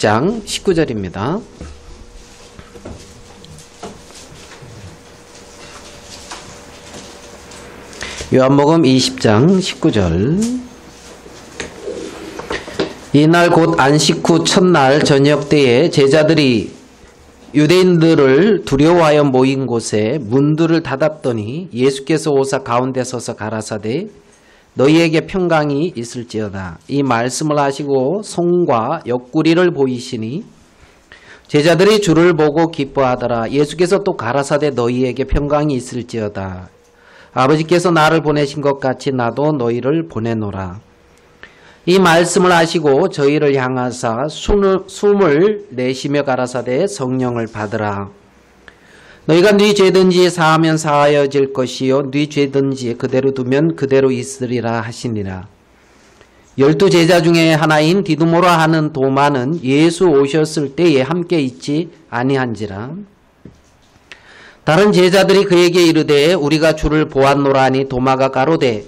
20장 19절입니다. 요한복음 20장 19절. 이날 곧 안식 후 첫날 저녁 때에 제자들이 유대인들을 두려워하여 모인 곳에 문들을 닫았더니 예수께서 오사 가운데 서서 가라사대 너희에게 평강이 있을지어다. 이 말씀을 하시고 손과 옆구리를 보이시니 제자들이 주를 보고 기뻐하더라. 예수께서 또 가라사대 너희에게 평강이 있을지어다. 아버지께서 나를 보내신 것 같이 나도 너희를 보내노라. 이 말씀을 하시고 저희를 향하사 숨을 내쉬며 가라사대 성령을 받으라. 너희가 네 죄든지 사하면 사하여질 것이요 네 죄든지 그대로 두면 그대로 있으리라 하시니라. 12 제자 중에 하나인 디두모라 하는 도마는 예수 오셨을 때에 함께 있지 아니한지라. 다른 제자들이 그에게 이르되 우리가 주를 보았노라 하니 도마가 가로되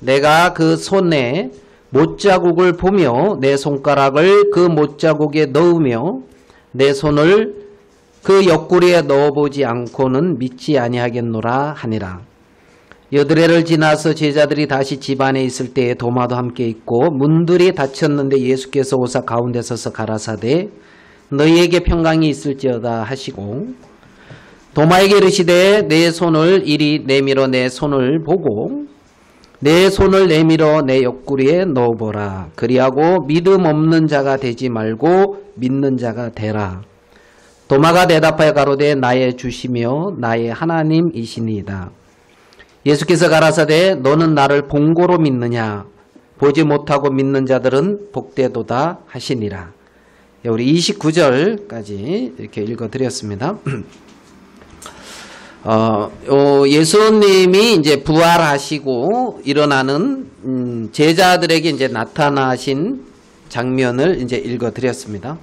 내가 그 손에 못자국을 보며 내 손가락을 그 못자국에 넣으며 내 손을 그 옆구리에 넣어보지 않고는 믿지 아니하겠노라 하니라. 여드레를 지나서 제자들이 다시 집안에 있을 때에 도마도 함께 있고 문들이 닫혔는데 예수께서 오사 가운데 서서 가라사대 너희에게 평강이 있을지어다 하시고 도마에게 이르시되 내 손을 이리 내밀어 내 손을 보고 내 손을 내밀어 내 옆구리에 넣어보라. 그리하고 믿음 없는 자가 되지 말고 믿는 자가 되라. 도마가 대답하여 가로되 나의 주시며 나의 하나님이시니이다. 예수께서 가라사대 너는 나를 본고로 믿느냐 보지 못하고 믿는 자들은 복되도다 하시니라. 우리 29절까지 이렇게 읽어드렸습니다. 예수님이 이제 부활하시고 일어나는 제자들에게 이제 나타나신 장면을 이제 읽어드렸습니다.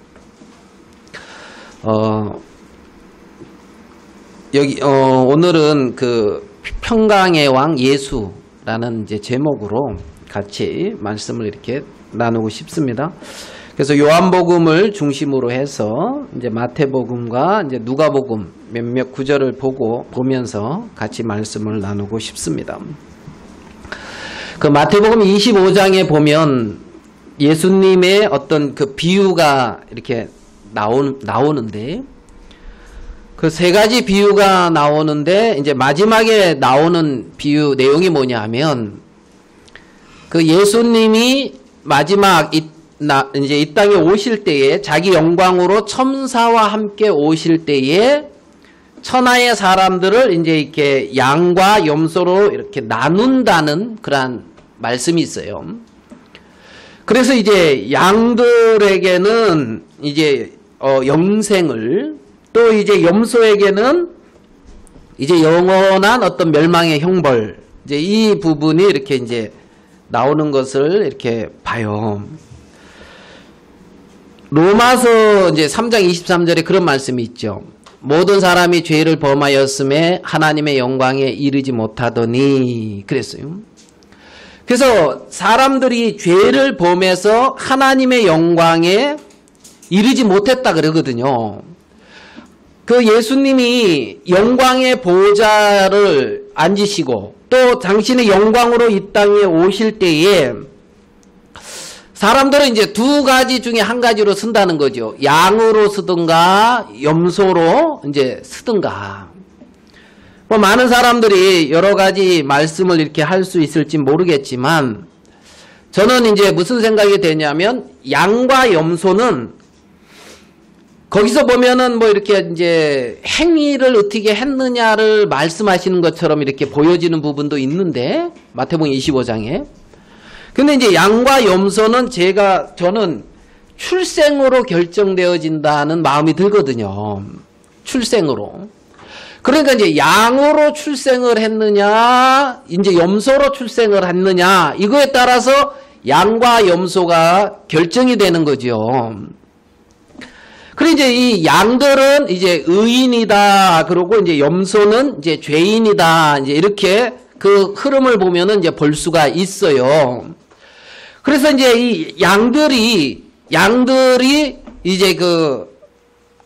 오늘은 그 평강의 왕 예수라는 이제 제목으로 같이 말씀을 이렇게 나누고 싶습니다. 그래서 요한복음을 중심으로 해서 이제 마태복음과 이제 누가복음 몇몇 구절을 보면서 같이 말씀을 나누고 싶습니다. 그 마태복음 25장에 보면 예수님의 어떤 그 비유가 이렇게 나오는데 그 세 가지 비유가 나오는데 이제 마지막에 나오는 비유 내용이 뭐냐 하면 그 예수님이 마지막 이제 이 땅에 오실 때에 자기 영광으로 천사와 함께 오실 때에 천하의 사람들을 이제 이렇게 양과 염소로 이렇게 나눈다는 그러한 말씀이 있어요. 그래서 이제 양들에게는 이제 영생을 또 이제 염소에게는 이제 영원한 어떤 멸망의 형벌 이제 이 부분이 이렇게 이제 나오는 것을 이렇게 봐요. 로마서 이제 3장 23절에 그런 말씀이 있죠. 모든 사람이 죄를 범하였음에 하나님의 영광에 이르지 못하더니 그랬어요. 그래서 사람들이 죄를 범해서 하나님의 영광에 이르지 못했다 그러거든요. 그 예수님이 영광의 보좌를 앉으시고 또 당신의 영광으로 이 땅에 오실 때에 사람들은 이제 두 가지 중에 한 가지로 쓴다는 거죠. 양으로 쓰든가 염소로 이제 쓰든가. 뭐 많은 사람들이 여러 가지 말씀을 이렇게 할 수 있을지 모르겠지만 저는 이제 무슨 생각이 되냐면 양과 염소는 거기서 보면은 뭐 이렇게 이제 행위를 어떻게 했느냐를 말씀하시는 것처럼 이렇게 보여지는 부분도 있는데 마태복음 25장에 근데 이제 양과 염소는 저는 출생으로 결정되어진다는 마음이 들거든요. 출생으로. 그러니까 이제 양으로 출생을 했느냐, 이제 염소로 출생을 했느냐, 이거에 따라서 양과 염소가 결정이 되는 거죠. 그리고 이제 이 양들은 이제 의인이다, 그러고 이제 염소는 이제 죄인이다, 이제 이렇게 그 흐름을 보면은 이제 볼 수가 있어요. 그래서 이제 이 양들이 이제 그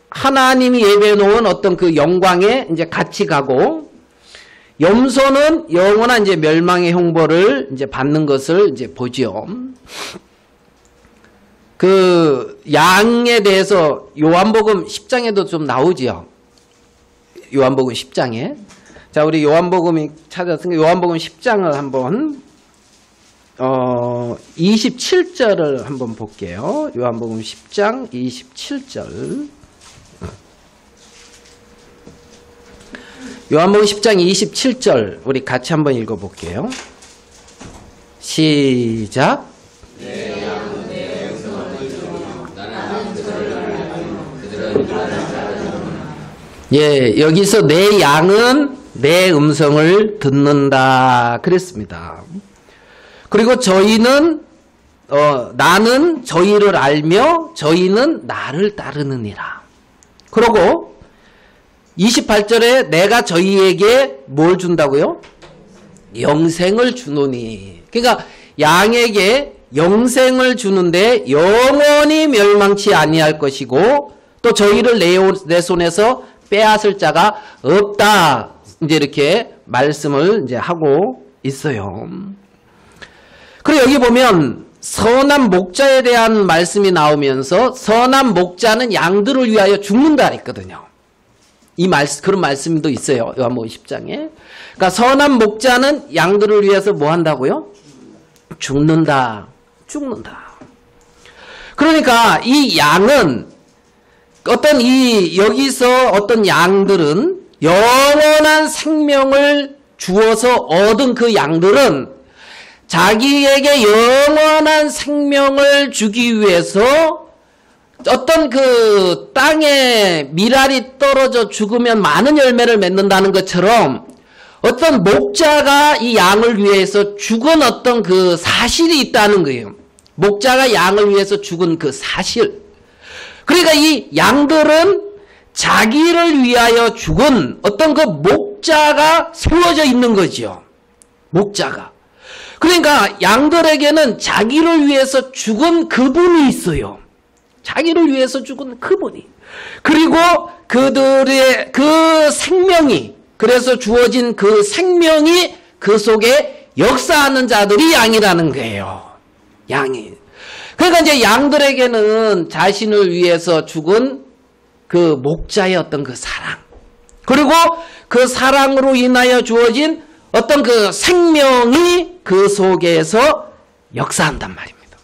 하나님이 예배해 놓은 어떤 그 영광에 이제 같이 가고, 염소는 영원한 이제 멸망의 형벌을 이제 받는 것을 이제 보죠. 그 양에 대해서 요한복음 10장에도 좀 나오지요. 요한복음 10장에. 자, 우리 요한복음이 찾았으니까 요한복음 10장을 한번 27절을 한번 볼게요. 요한복음 10장 27절. 요한복음 10장 27절 우리 같이 한번 읽어볼게요. 시작. 예, 여기서 내 양은 내 음성을 듣는다 그랬습니다. 그리고 저희는 나는 저희를 알며 저희는 나를 따르느니라. 그러고 28절에 내가 저희에게 뭘 준다고요? 영생을 주노니. 그러니까 양에게 영생을 주는데 영원히 멸망치 아니할 것이고 또 저희를 내 손에서 빼앗을 자가 없다. 이제 이렇게 말씀을 이제 하고 있어요. 그리고 여기 보면 선한 목자에 대한 말씀이 나오면서 선한 목자는 양들을 위하여 죽는다 했거든요. 그런 말씀도 있어요. 요한복음 10장에. 그러니까 선한 목자는 양들을 위해서 뭐 한다고요? 죽는다. 죽는다. 그러니까 이 양은 여기서 어떤 양들은 영원한 생명을 주어서 얻은 그 양들은 자기에게 영원한 생명을 주기 위해서 어떤 그 땅에 밀알이 떨어져 죽으면 많은 열매를 맺는다는 것처럼 어떤 목자가 이 양을 위해서 죽은 어떤 그 사실이 있다는 거예요. 목자가 양을 위해서 죽은 그 사실. 그러니까 이 양들은 자기를 위하여 죽은 어떤 그 목자가 세워져 있는 거죠. 목자가. 그러니까 양들에게는 자기를 위해서 죽은 그분이 있어요. 자기를 위해서 죽은 그분이. 그리고 그들의 그 생명이, 그래서 주어진 그 생명이 그 속에 역사하는 자들이 양이라는 거예요. 양이. 그러니까 이제 양들에게는 자신을 위해서 죽은 그 목자의 어떤 그 사랑, 그리고 그 사랑으로 인하여 주어진 어떤 그 생명이 그 속에서 역사한단 말입니다.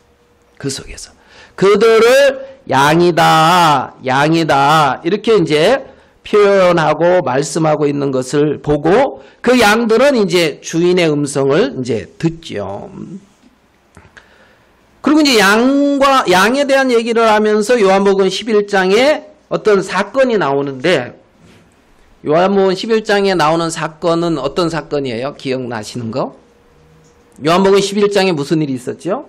그 속에서. 그들을 양이다, 양이다, 이렇게 이제 표현하고 말씀하고 있는 것을 보고 그 양들은 이제 주인의 음성을 이제 듣죠. 그리고 이제 양에 대한 얘기를 하면서 요한복음 11장에 어떤 사건이 나오는데, 요한복음 11장에 나오는 사건은 어떤 사건이에요? 기억나시는 거? 요한복음 11장에 무슨 일이 있었죠?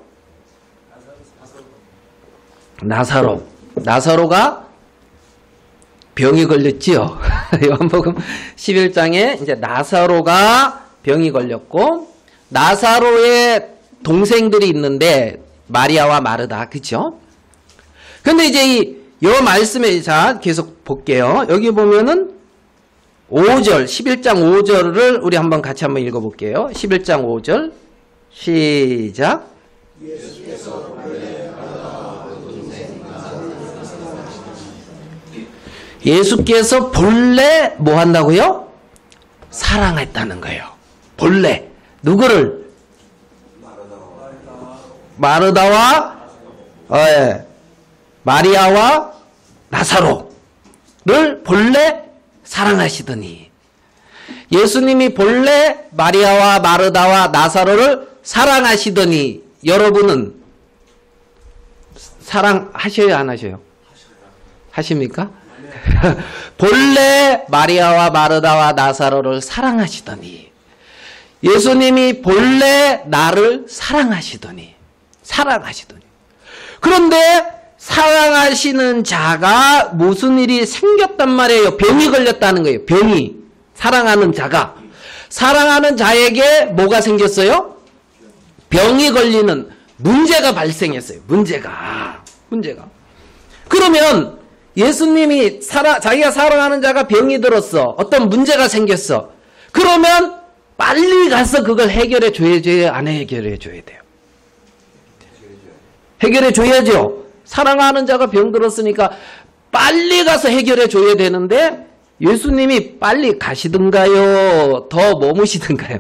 나사로가 병이 걸렸지요. 요한복음 11장에 이제 나사로가 병이 걸렸고, 나사로의 동생들이 있는데 마리아와 마르다, 그죠? 근데 이제 요 말씀에 자 계속 볼게요. 여기 보면은 5절, 11장 5절을 우리 한번 같이 한번 읽어볼게요. 11장 5절 시작. 예수께서 본래 뭐 한다고요? 사랑했다는 거예요. 본래. 누구를? 마르다와 마리아와 나사로를 본래 사랑하시더니, 예수님이 본래 마리아와 마르다와 나사로를 사랑하시더니 여러분은 사랑하셔요, 안 하셔요? 하십니까? 본래 마리아와 마르다와 나사로를 사랑하시더니, 예수님이 본래 나를 사랑하시더니. 그런데 사랑하시는 자가 무슨 일이 생겼단 말이에요. 병이 걸렸다는 거예요. 병이. 사랑하는 자에게 뭐가 생겼어요? 병이 걸리는 문제가 발생했어요. 문제가. 그러면 예수님이 자기가 사랑하는 자가 병이 들었어. 어떤 문제가 생겼어. 그러면 빨리 가서 그걸 해결해 줘야 돼요? 안 해결해 줘야 돼요? 해결해 줘야죠. 사랑하는 자가 병 들었으니까 빨리 가서 해결해 줘야 되는데 예수님이 빨리 가시든가요? 더 머무시든가요?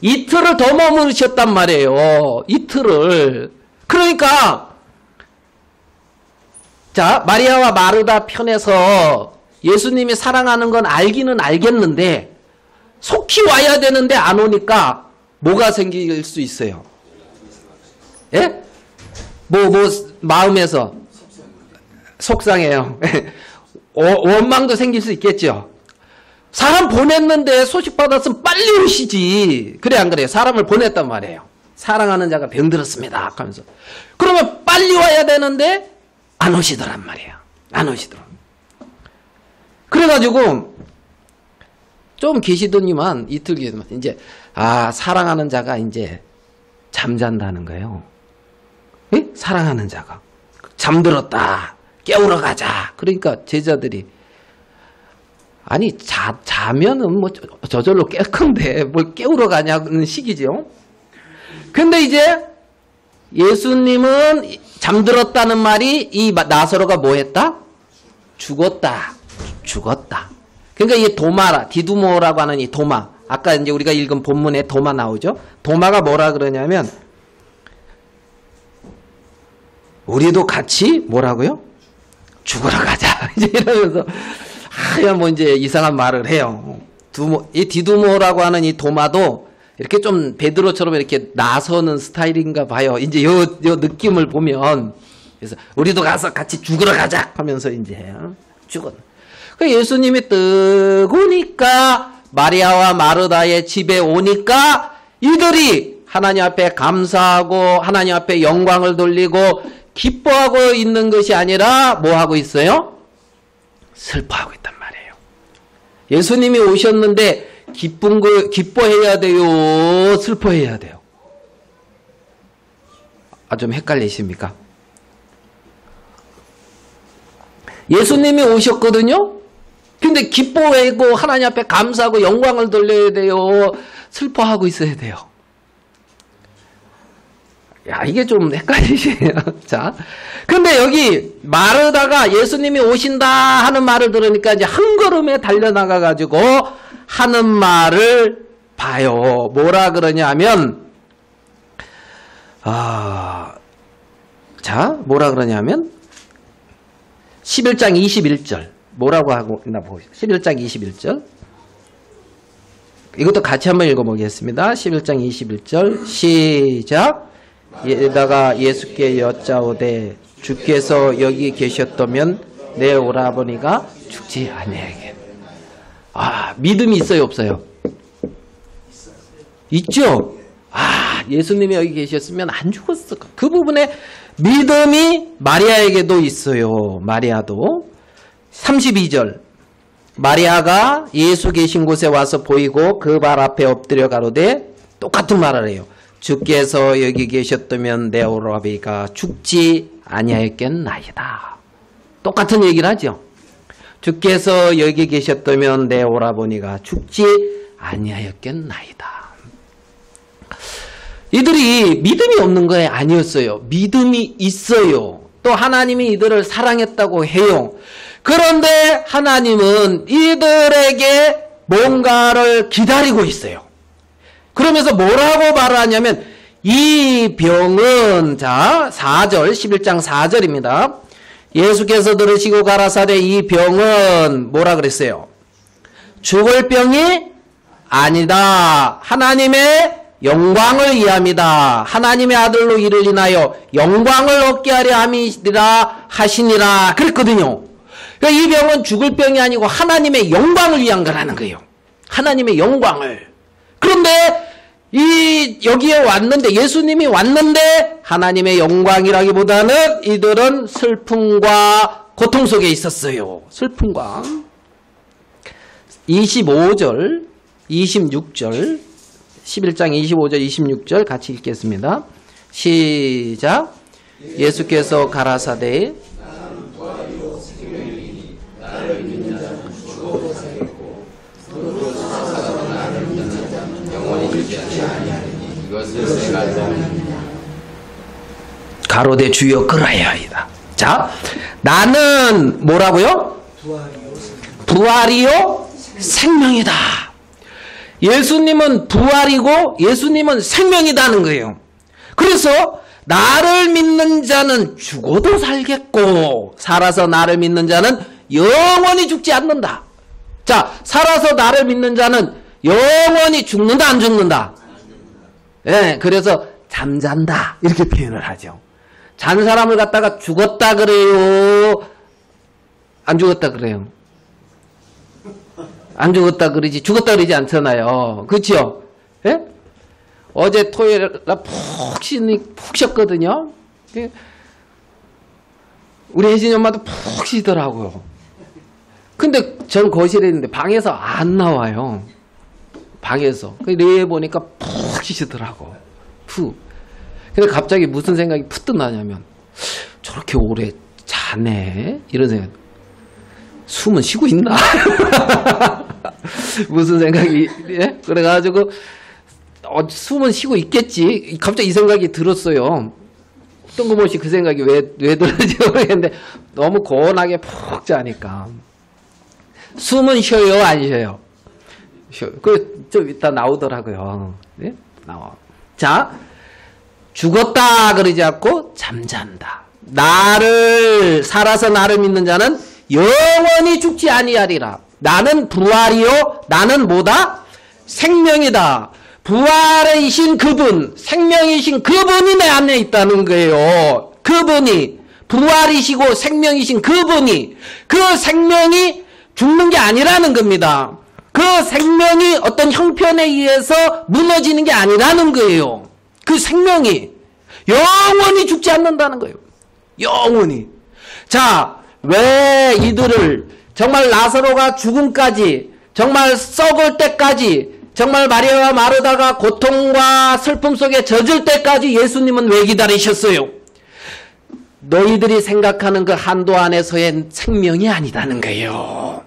이틀을 더 머무르셨단 말이에요. 이틀을. 그러니까 자, 마리아와 마르다 편에서 예수님이 사랑하는 건 알기는 알겠는데 속히 와야 되는데 안 오니까 뭐가 생길 수 있어요? 예? 마음에서 속상해요. 원망도 생길 수 있겠죠. 사람 보냈는데 소식 받았으면 빨리 오시지. 그래 안 그래요? 사람을 보냈단 말이에요. 사랑하는 자가 병들었습니다 하면서. 그러면 빨리 와야 되는데 안 오시더란 말이에요. 안 오시더라. 그래가지고 좀 계시더니만 이틀 계시더니만 이제 사랑하는 자가 이제 잠잔다는 거예요. 예? 사랑하는 자가 잠들었다. 깨우러 가자. 그러니까 제자들이 아니 자면은 뭐 저절로 깰 건데 뭘 깨우러 가냐는 식이죠. 근데 이제 예수님은 잠들었다는 말이 이 나사로가 뭐 했다? 죽었다. 그러니까 이 도마라, 디두모라고 하는 이 도마. 아까 이제 우리가 읽은 본문에 도마 나오죠? 도마가 뭐라 그러냐면 우리도 같이 뭐라고요? 죽으러 가자. 이제 이러면서 뭐 이제 이상한 말을 해요. 이 디두모라고 하는 이 도마도 이렇게 좀 베드로처럼 이렇게 나서는 스타일인가 봐요. 이제 요 느낌을 보면 그래서 우리도 가서 같이 죽으러 가자 하면서 이제 죽었. 그 예수님이 뜨 오니까 마리아와 마르다의 집에 오니까 이들이 하나님 앞에 감사하고 하나님 앞에 영광을 돌리고 기뻐하고 있는 것이 아니라 뭐 하고 있어요? 슬퍼하고 있단 말이에요. 예수님이 오셨는데 기뻐해야 돼요? 슬퍼해야 돼요? 좀 헷갈리십니까? 예수님이 오셨거든요? 근데 기뻐하고 하나님 앞에 감사하고 영광을 돌려야 돼요? 슬퍼하고 있어야 돼요? 야, 이게 좀 헷갈리시네요. 자. 근데 여기 마르다가 예수님이 오신다 하는 말을 들으니까 이제 한 걸음에 달려나가가지고 하는 말을 봐요. 뭐라 그러냐면, 뭐라 그러냐면, 11장 21절. 뭐라고 하고 있나 보시죠. 11장 21절. 이것도 같이 한번 읽어보겠습니다. 11장 21절. 시작. 에다가 예수께 여짜오되 주께서 여기 계셨다면 내 오라버니가 죽지 아니하게. 믿음이 있어요, 없어요? 있죠? 예수님이 여기 계셨으면 안 죽었을 까 그 부분에 믿음이 마리아에게도 있어요. 마리아도. 32절. 마리아가 예수 계신 곳에 와서 보이고 그 발 앞에 엎드려 가로되 똑같은 말을 해요. 주께서 여기 계셨다면 내 오라버니가 죽지 아니하였겠나이다. 똑같은 얘기를 하죠. 주께서 여기 계셨다면 내 오라버니가 죽지 아니하였겠나이다. 이들이 믿음이 없는 거에 아니었어요. 믿음이 있어요. 또 하나님이 이들을 사랑했다고 해요. 그런데 하나님은 이들에게 뭔가를 기다리고 있어요. 그러면서 뭐라고 말하냐면 이 병은 4절 11장 4절입니다. 예수께서 들으시고 가라사대 이 병은 뭐라 그랬어요? 죽을 병이 아니다. 하나님의 영광을 위함이다. 하나님의 아들로 이를 인하여 영광을 얻게 하려 함이라 하시니라 그랬거든요. 그러니까 이 병은 죽을 병이 아니고 하나님의 영광을 위한 거라는 거예요. 하나님의 영광을. 그런데 여기에 왔는데 예수님이 왔는데 하나님의 영광이라기보다는 이들은 슬픔과 고통 속에 있었어요. 슬픔과 25절 26절 11장 25절 26절 같이 읽겠습니다. 시작. 예수께서 가라사대 가로되 주여 그라야이다. 자, 나는 뭐라고요? 부활이요 생명이다. 예수님은 부활이고 예수님은 생명이다는 거예요. 그래서 나를 믿는 자는 죽어도 살겠고 살아서 나를 믿는 자는 영원히 죽지 않는다. 자, 살아서 나를 믿는 자는 영원히 죽는다 안 죽는다? 예, 그래서 잠잔다 이렇게 표현을 하죠. 잔 사람을 갖다가 죽었다 그래요? 안 죽었다 그래요? 안 죽었다 그러지 죽었다 그러지 않잖아요. 그렇죠? 예? 어제 토요일 날 푹 쉬었거든요. 우리 혜진이 엄마도 푹 쉬더라고요. 근데 전 거실에 있는데 방에서 안 나와요. 방에서. 내일 보니까 푹 쉬시더라고. 푹. 근데 갑자기 무슨 생각이 푸뜩 나냐면 저렇게 오래 자네? 이런 생각. 숨은 쉬고 있나? 무슨 생각이, 예? 그래가지고, 숨은 쉬고 있겠지. 갑자기 이 생각이 들었어요. 뜬금없이 그 생각이 왜 들었는지 모르겠는데, 너무 고온하게 푹 자니까. 숨은 쉬어요, 안 쉬어요? 쉬어요. 좀 이따 나오더라고요. 네? 나와. 자, 죽었다 그러지 않고, 잠잔다. 살아서 나를 믿는 자는 영원히 죽지 아니하리라. 나는 부활이요 나는 뭐다? 생명이다. 부활이신 그분, 생명이신 그분이 내 안에 있다는 거예요. 그분이 부활이시고 생명이신 그분이, 그 생명이 죽는 게 아니라는 겁니다. 그 생명이 어떤 형편에 의해서 무너지는 게 아니라는 거예요. 그 생명이 영원히 죽지 않는다는 거예요. 영원히. 자, 왜 이들을 정말 라사로가 죽음까지, 정말 썩을 때까지, 정말 마리아와 마르다가 고통과 슬픔 속에 젖을 때까지 예수님은 왜 기다리셨어요? 너희들이 생각하는 그 한도 안에서의 생명이 아니다는 거예요.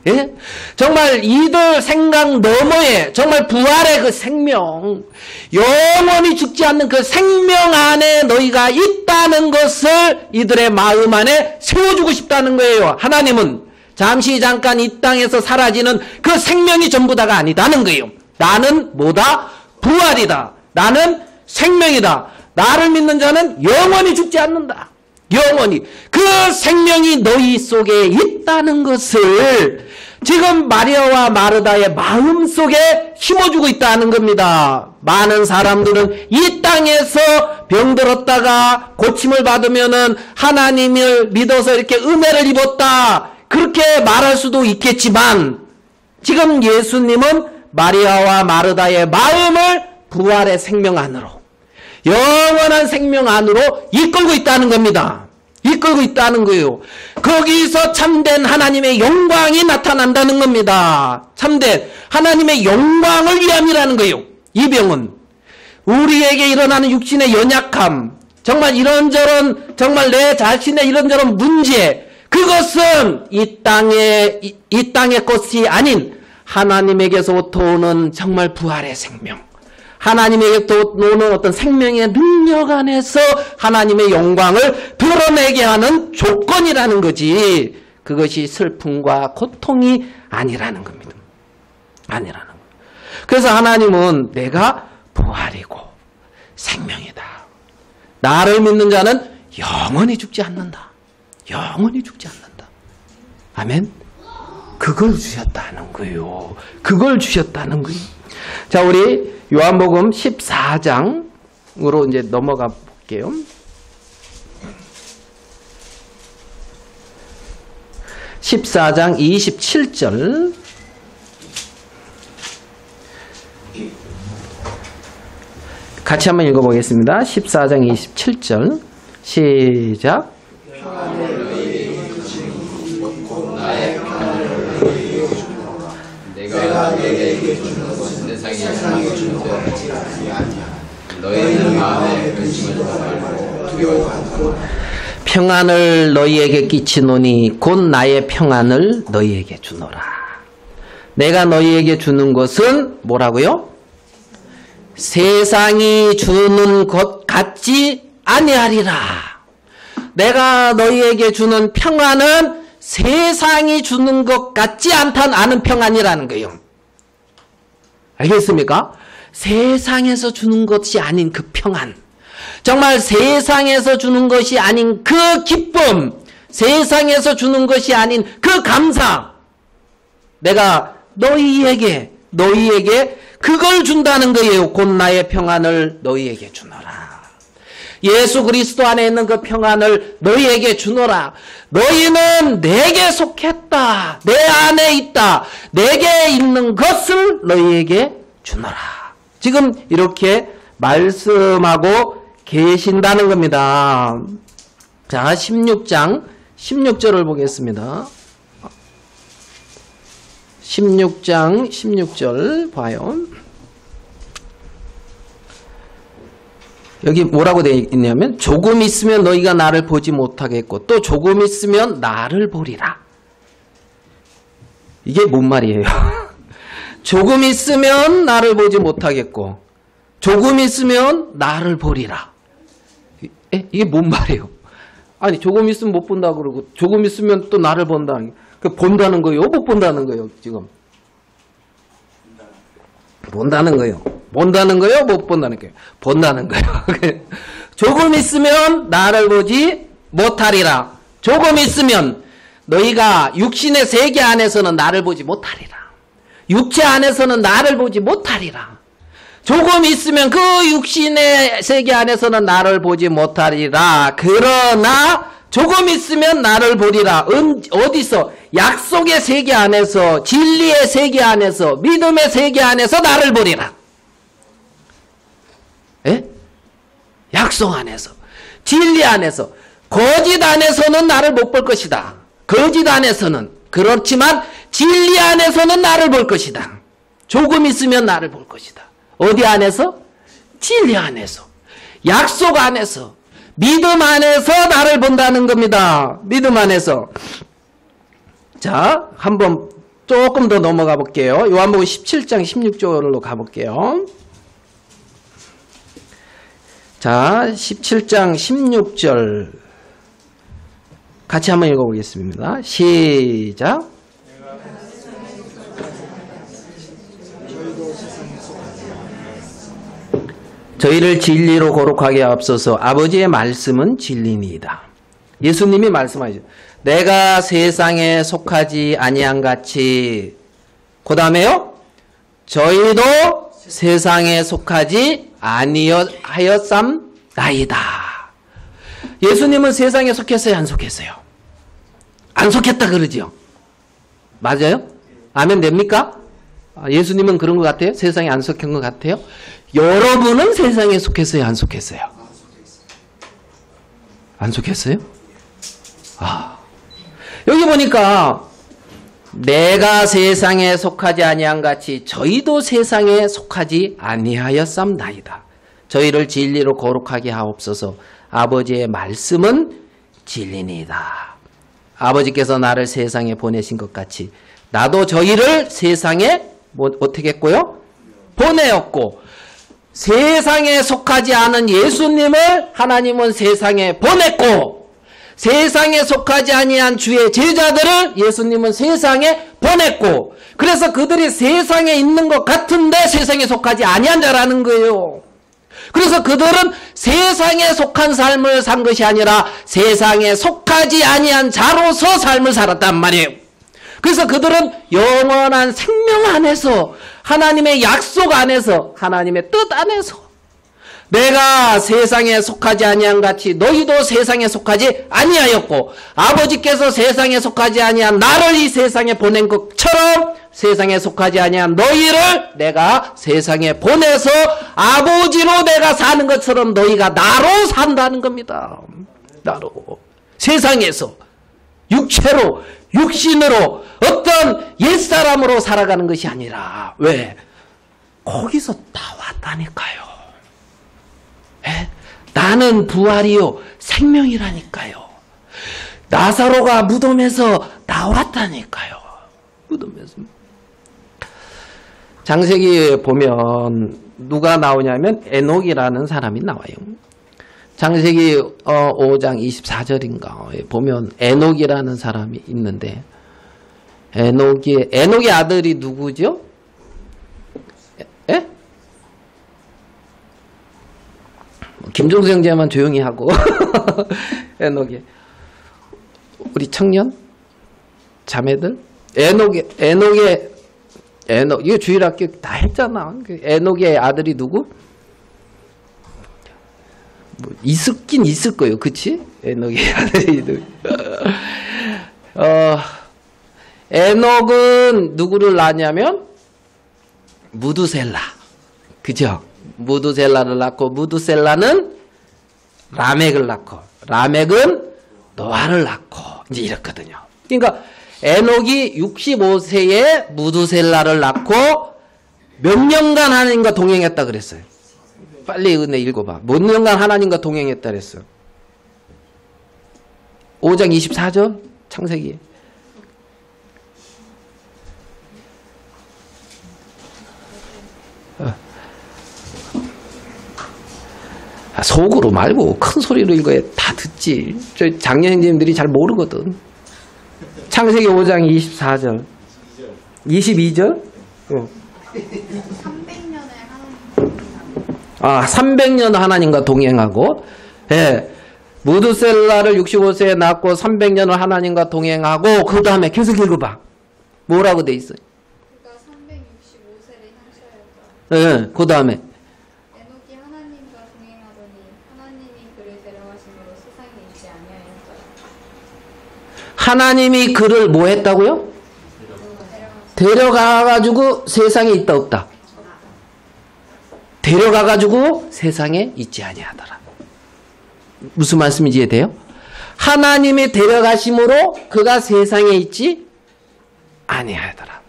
예? 정말 이들 생각 너머에 정말 부활의 그 생명, 영원히 죽지 않는 그 생명 안에 너희가 있다는 것을 이들의 마음 안에 세워주고 싶다는 거예요. 하나님은 잠깐 이 땅에서 사라지는 그 생명이 전부 다가 아니다는 거예요. 나는 뭐다? 부활이다. 나는 생명이다. 나를 믿는 자는 영원히 죽지 않는다. 영원히. 그 생명이 너희 속에 있다는 것을 지금 마리아와 마르다의 마음 속에 심어주고 있다는 겁니다. 많은 사람들은 이 땅에서 병들었다가 고침을 받으면은 하나님을 믿어서 이렇게 은혜를 입었다, 그렇게 말할 수도 있겠지만, 지금 예수님은 마리아와 마르다의 마음을 부활의 생명 안으로, 영원한 생명 안으로 이끌고 있다는 겁니다. 이끌고 있다는 거예요. 거기서 참된 하나님의 영광이 나타난다는 겁니다. 참된 하나님의 영광을 위함이라는 거예요. 이 병은 우리에게 일어나는 육신의 연약함, 정말 이런저런, 정말 내 자신의 이런저런 문제, 그것은 이 땅의 것이 아닌 하나님에게서부터 오는 정말 부활의 생명, 하나님에게부터 오는 어떤 생명의 능력 안에서 하나님의 영광을 드러내게 하는 조건이라는 거지, 그것이 슬픔과 고통이 아니라는 겁니다. 아니라는 거예요. 그래서 하나님은 내가 부활이고 생명이다. 나를 믿는 자는 영원히 죽지 않는다. 영원히 죽지 않는다. 아멘. 그걸 주셨다는 거예요. 그걸 주셨다는 거예요. 자, 우리 요한복음 14장으로 이제 넘어가 볼게요. (14장) 27절. 같이 한번 읽어보겠습니다. 14장 27절 시작. 내가 너희에게 주는 것은 세상에 주는 것 같지 아니하냐. 너희는 마음에 근심을 말고 두려워하고 평안을 너희에게 끼치노니 곧 나의 평안을 너희에게 주노라. 내가 너희에게 주는 것은 뭐라고요? 세상이 주는 것 같지 아니하리라. 내가 너희에게 주는 평안은 세상이 주는 것 같지 않은 평안이라는 거예요. 알겠습니까? 세상에서 주는 것이 아닌 그 평안, 정말 세상에서 주는 것이 아닌 그 기쁨, 세상에서 주는 것이 아닌 그 감사, 내가 너희에게 그걸 준다는 거예요. 곧 나의 평안을 너희에게 주노라. 예수 그리스도 안에 있는 그 평안을 너희에게 주노라. 너희는 내게 속했다. 내 안에 있다. 내게 있는 것을 너희에게 주노라. 지금 이렇게 말씀하고 계신다는 겁니다. 자, 16장 16절을 보겠습니다. 16장 16절 봐요. 여기 뭐라고 되어 있냐면 조금 있으면 너희가 나를 보지 못하겠고 또 조금 있으면 나를 보리라. 이게 뭔 말이에요? 조금 있으면 나를 보지 못하겠고 조금 있으면 나를 보리라. 이게 뭔 말이에요? 아니 조금 있으면 못 본다 그러고 조금 있으면 또 나를 본다. 본다는 거예요? 못 본다는 거예요? 지금 본다는 거예요. 본다는 거예요? 못 본다는 거예요? 본다는 거예요. 조금 있으면 나를 보지 못하리라. 조금 있으면 너희가 육신의 세계 안에서는 나를 보지 못하리라. 육체 안에서는 나를 보지 못하리라. 조금 있으면 그 육신의 세계 안에서는 나를 보지 못하리라. 그러나 조금 있으면 나를 보리라. 어디서? 약속의 세계 안에서, 진리의 세계 안에서, 믿음의 세계 안에서 나를 보리라. 예? 약속 안에서, 진리 안에서, 거짓 안에서는 나를 못 볼 것이다. 거짓 안에서는. 그렇지만 진리 안에서는 나를 볼 것이다. 조금 있으면 나를 볼 것이다. 어디 안에서? 진리 안에서, 약속 안에서, 믿음 안에서 나를 본다는 겁니다. 믿음 안에서. 자, 한번 조금 더 넘어가 볼게요. 요한복음 17장 16절로 가볼게요. 자, 17장 16절 같이 한번 읽어보겠습니다. 시작. 저희를 진리로 거룩하게 하옵소서. 아버지의 말씀은 진리니이다. 예수님이 말씀하시죠. 내가 세상에 속하지 아니한 같이, 그 다음에요, 저희도 세상에 속하지 아니하였삼나이다. 예수님은 세상에 속했어요, 안 속했어요? 안 속했다 그러지요. 맞아요? 아멘 됩니까? 예수님은 그런 것 같아요? 세상에 안 속한 것 같아요? 여러분은 세상에 속했어요, 안 속했어요? 안 속했어요? 여기 보니까 내가 세상에 속하지 아니한 같이 저희도 세상에 속하지 아니하였삼나이다. 저희를 진리로 거룩하게 하옵소서. 아버지의 말씀은 진리니이다. 아버지께서 나를 세상에 보내신 것 같이 나도 저희를 세상에 어떻게 했고요? 보내었고, 세상에 속하지 않은 예수님을 하나님은 세상에 보냈고, 세상에 속하지 아니한 주의 제자들을 예수님은 세상에 보냈고, 그래서 그들이 세상에 있는 것 같은데 세상에 속하지 아니한 자라는 거예요. 그래서 그들은 세상에 속한 삶을 산 것이 아니라 세상에 속하지 아니한 자로서 삶을 살았단 말이에요. 그래서 그들은 영원한 생명 안에서, 하나님의 약속 안에서, 하나님의 뜻 안에서 내가 세상에 속하지 아니한 같이 너희도 세상에 속하지 아니하였고, 아버지께서 세상에 속하지 아니한 나를 이 세상에 보낸 것처럼 세상에 속하지 아니한 너희를 내가 세상에 보내서 아버지로 내가 사는 것처럼 너희가 나로 산다는 겁니다. 나로. 세상에서 육체로, 육신으로, 어떤 옛사람으로 살아가는 것이 아니라, 왜? 거기서 나왔다니까요. 에? 나는 부활이요 생명이라니까요. 나사로가 무덤에서 나왔다니까요. 무덤에서. 창세기에 보면 누가 나오냐면 에녹이라는 사람이 나와요. 창세기 5장 24절인가 보면 에녹이라는 사람이 있는데 에녹의 아들이 누구죠? 예? 김종수 형제만 조용히 하고 에녹의 우리 청년 자매들 에녹의 이거 주일학교 다 했잖아. 에녹의 아들이 누구? 뭐 있긴 있을 거예요. 그치? 에녹의 아들이 누구? 에녹은 누구를 낳냐면 무두셀라. 그죠? 무두셀라를 낳고 무두셀라는 라멕을 낳고 라멕은 노아를 낳고 이제 이렇거든요. 그러니까 에녹이 65세에 무두셀라를 낳고 몇 년간 하나님과 동행했다 그랬어요. 빨리 은혜 읽어봐. 몇 년간 하나님과 동행했다 그랬어요. 5장 24절 창세기. 속으로 말고 큰 소리로 읽어야 다 듣지. 저 장년 형제님들이 잘 모르거든. 창세기 5장 24절 22절 300년 하나님과 동행하고 예, 무두셀라를 65세에 낳고 300년을 하나님과 동행하고 그 다음에 계속 읽어봐. 뭐라고 돼 있어요? 그가 365세를 향하였다. 예, 그 다음에 에녹이 하나님과 동행하더니 하나님이 그를 데려가심으로 세상에 있지 아니하였더라. 하나님이 그를 뭐 했다고요? 데려가가지고 세상에 있다 없다? 데려가가지고 세상에 있지 아니하더라. 무슨 말씀인지 이해돼요? 하나님이 데려가심으로 그가 세상에 있지 아니하더라.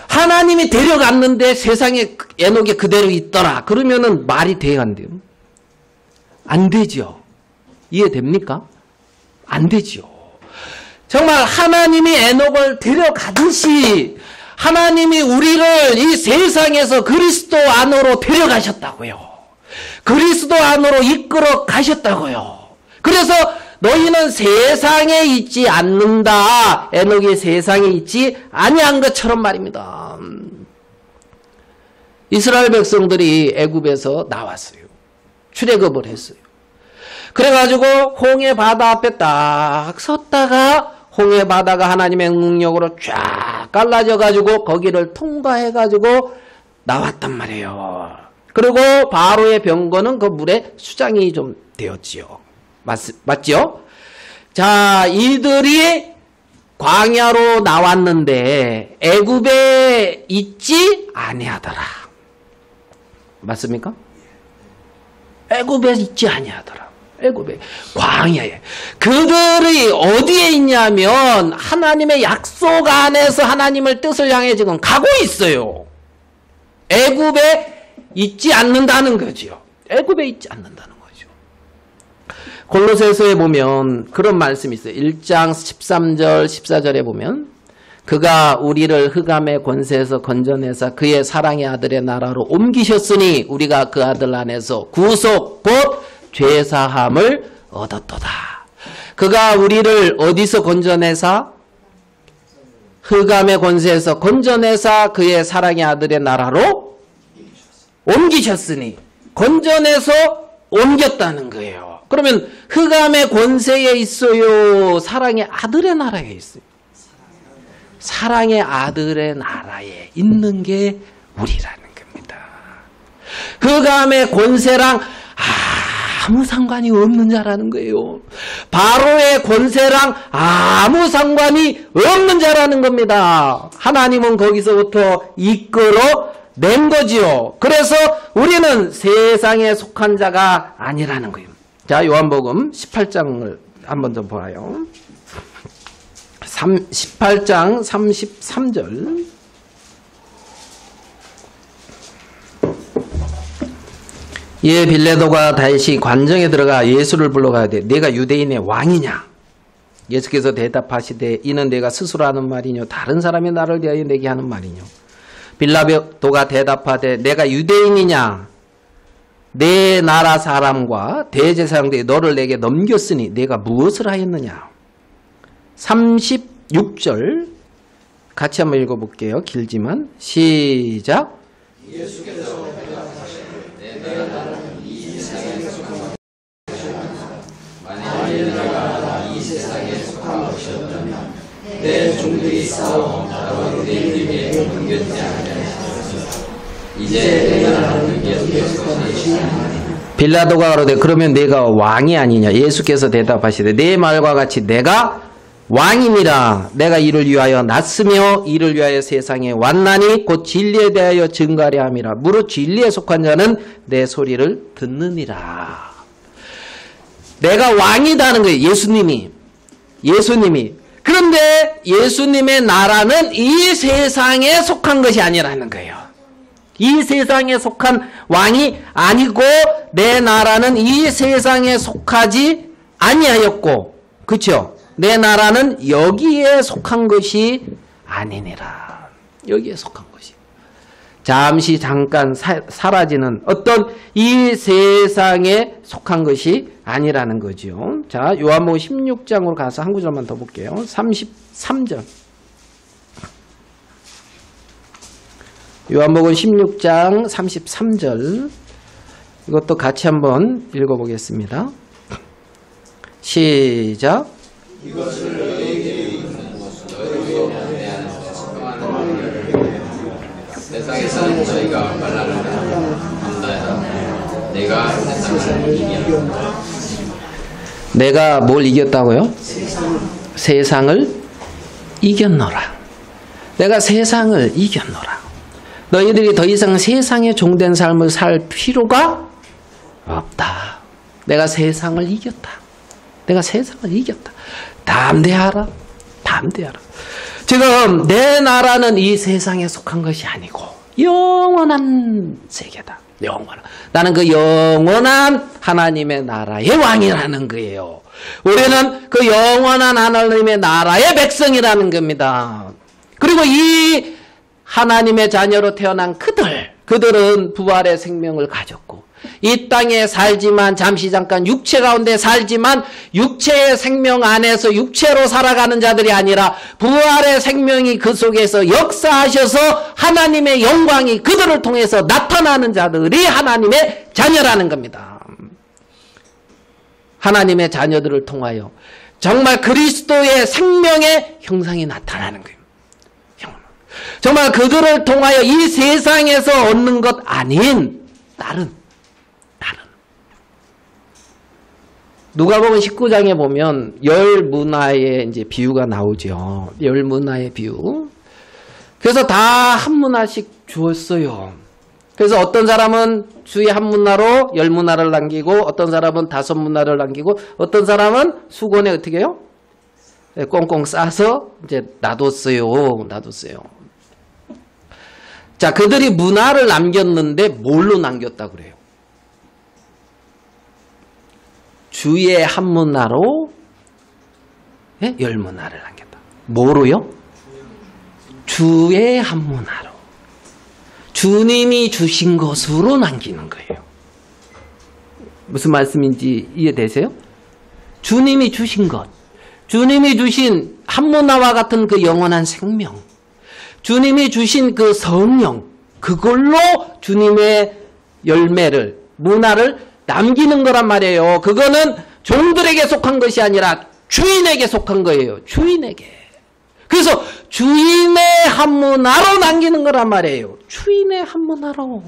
하나님이 데려갔는데 세상에 에녹이 그대로 있더라. 그러면은 말이 돼요, 안 돼요? 안 되죠. 이해됩니까? 안 되죠. 정말 하나님이 에녹을 데려가듯이 하나님이 우리를 이 세상에서 그리스도 안으로 데려가셨다고요. 그리스도 안으로 이끌어 가셨다고요. 그래서 너희는 세상에 있지 않는다. 에녹이 세상에 있지 아니한 것처럼 말입니다. 이스라엘 백성들이 애굽에서 나왔어요. 출애굽을 했어요. 그래가지고 홍해 바다 앞에 딱 섰다가 홍해 바다가 하나님의 능력으로 쫙 갈라져가지고 거기를 통과해가지고 나왔단 말이에요. 그리고 바로의 병거는 그 물에 수장이 좀 되었지요. 맞죠? 자, 이들이 광야로 나왔는데 애굽에 있지 아니하더라. 맞습니까? 애굽에 있지 아니하더라. 애굽에 광야에 그들이 어디에 있냐면 하나님의 약속 안에서 하나님을 뜻을 향해 지금 가고 있어요. 애굽에 있지 않는다는 거죠. 애굽에 있지 않는다는 거죠. 골로새서에 보면 그런 말씀이 있어요. 1장 13절 14절에 보면 그가 우리를 흑암의 권세에서 건져내사 그의 사랑의 아들의 나라로 옮기셨으니 우리가 그 아들 안에서 구속 곧 죄사함을 얻었도다. 그가 우리를 어디서 건져내사? 흑암의 권세에서 건져내사 그의 사랑의 아들의 나라로 옮기셨으니 건져내서 옮겼다는 거예요. 그러면 흑암의 권세에 있어요? 사랑의 아들의 나라에 있어요? 사랑의 아들의 나라에 있는 게 우리라는 겁니다. 흑암의 권세랑 아무 상관이 없는 자라는 거예요. 바로의 권세랑 아무 상관이 없는 자라는 겁니다. 하나님은 거기서부터 이끌어 낸 거지요. 그래서 우리는 세상에 속한 자가 아니라는 거예요. 자, 요한복음 18장을 한번 좀 보아요. 18장 33절. 예, 빌레도가 다시 관정에 들어가 예수를 불러가야 돼. 내가 유대인의 왕이냐? 예수께서 대답하시되 이는 내가 스스로 하는 말이뇨 다른 사람이 나를 대하여 내게 하는 말이뇨. 빌라도가 대답하되 내가 유대인이냐? 내 나라 사람과 대제사장들이 너를 내게 넘겼으니 내가 무엇을 하였느냐. 36절 같이 한번 읽어볼게요. 길지만 시작. 예수께서 대답하시되 내 나라는 이 세상에 속한 만일 내가 이 세상에 속한 것이었다면 내 종들이 싸워 나로 유대인에게 넘겼지 아니하였으리까 이제 내 나라는 예수께서 되시나니. 빌라도가 가로되 그러면 내가 왕이 아니냐. 예수께서 대답하시되 내 말과 같이 내가 왕이니라. 내가 이를 위하여 났으며 이를 위하여 세상에 왔나니 곧 진리에 대하여 증거하려 함이라. 무릇 진리에 속한 자는 내 소리를 듣느니라. 내가 왕이다는 거예요. 예수님이. 그런데 예수님의 나라는 이 세상에 속한 것이 아니라는 거예요. 이 세상에 속한 왕이 아니고 내 나라는 이 세상에 속하지 아니하였고, 그렇죠? 내 나라는 여기에 속한 것이 아니니라. 여기에 속한 것이. 잠시 잠깐 사라지는 어떤 이 세상에 속한 것이 아니라는 거죠. 자, 요한복음 16장으로 가서 한 구절만 더 볼게요. 33절. 요한복음 16장 33절. 이것도 같이 한번 읽어보겠습니다. 시작. 이것을 너희에게 이르는 것은 너희로 대하는 책망하는 세상에서는 너희가 말하는 안다야. 내가 세상을 이겼다. 내가 뭘 이겼다고요? 세상을 이겼노라. 내가 세상을 이겼노라. 너희들이 더 이상 세상에 종된 삶을 살 필요가 없다. 내가 세상을 이겼다. 내가 세상을 이겼다. 담대하라. 담대하라. 지금 내 나라는 이 세상에 속한 것이 아니고 영원한 세계다. 영원한. 나는 그 영원한 하나님의 나라의 왕이라는 거예요. 우리는 그 영원한 하나님의 나라의 백성이라는 겁니다. 그리고 이 하나님의 자녀로 태어난 그들은 부활의 생명을 가졌고 이 땅에 살지만 잠시 잠깐 육체 가운데 살지만 육체의 생명 안에서 육체로 살아가는 자들이 아니라 부활의 생명이 그 속에서 역사하셔서 하나님의 영광이 그들을 통해서 나타나는 자들이 하나님의 자녀라는 겁니다. 하나님의 자녀들을 통하여 정말 그리스도의 생명의 형상이 나타나는 거예요. 정말 그들을 통하여 이 세상에서 얻는 것 아닌 다른 누가복음 19장에 보면 열 문화의 이제 비유가 나오죠. 열 문화의 비유. 그래서 다 한 문화씩 주었어요. 그래서 어떤 사람은 주의 한 문화로 열 문화를 남기고 어떤 사람은 5 문화를 남기고 어떤 사람은 수건에 어떻게 해요? 꽁꽁 싸서 이제 놔뒀어요. 자, 그들이 문화를 남겼는데 뭘로 남겼다 그래요? 주의 한 문화로 열 문화를 남겼다. 뭐로요? 주의 한 문화로. 주님이 주신 것으로 남기는 거예요. 무슨 말씀인지 이해되세요? 주님이 주신 것. 주님이 주신 한 문화와 같은 그 영원한 생명. 주님이 주신 그 성령, 그걸로 주님의 열매를, 문화를 남기는 거란 말이에요. 그거는 종들에게 속한 것이 아니라 주인에게 속한 거예요. 주인에게. 그래서 주인의 한 문화로 남기는 거란 말이에요. 주인의 한 문화로.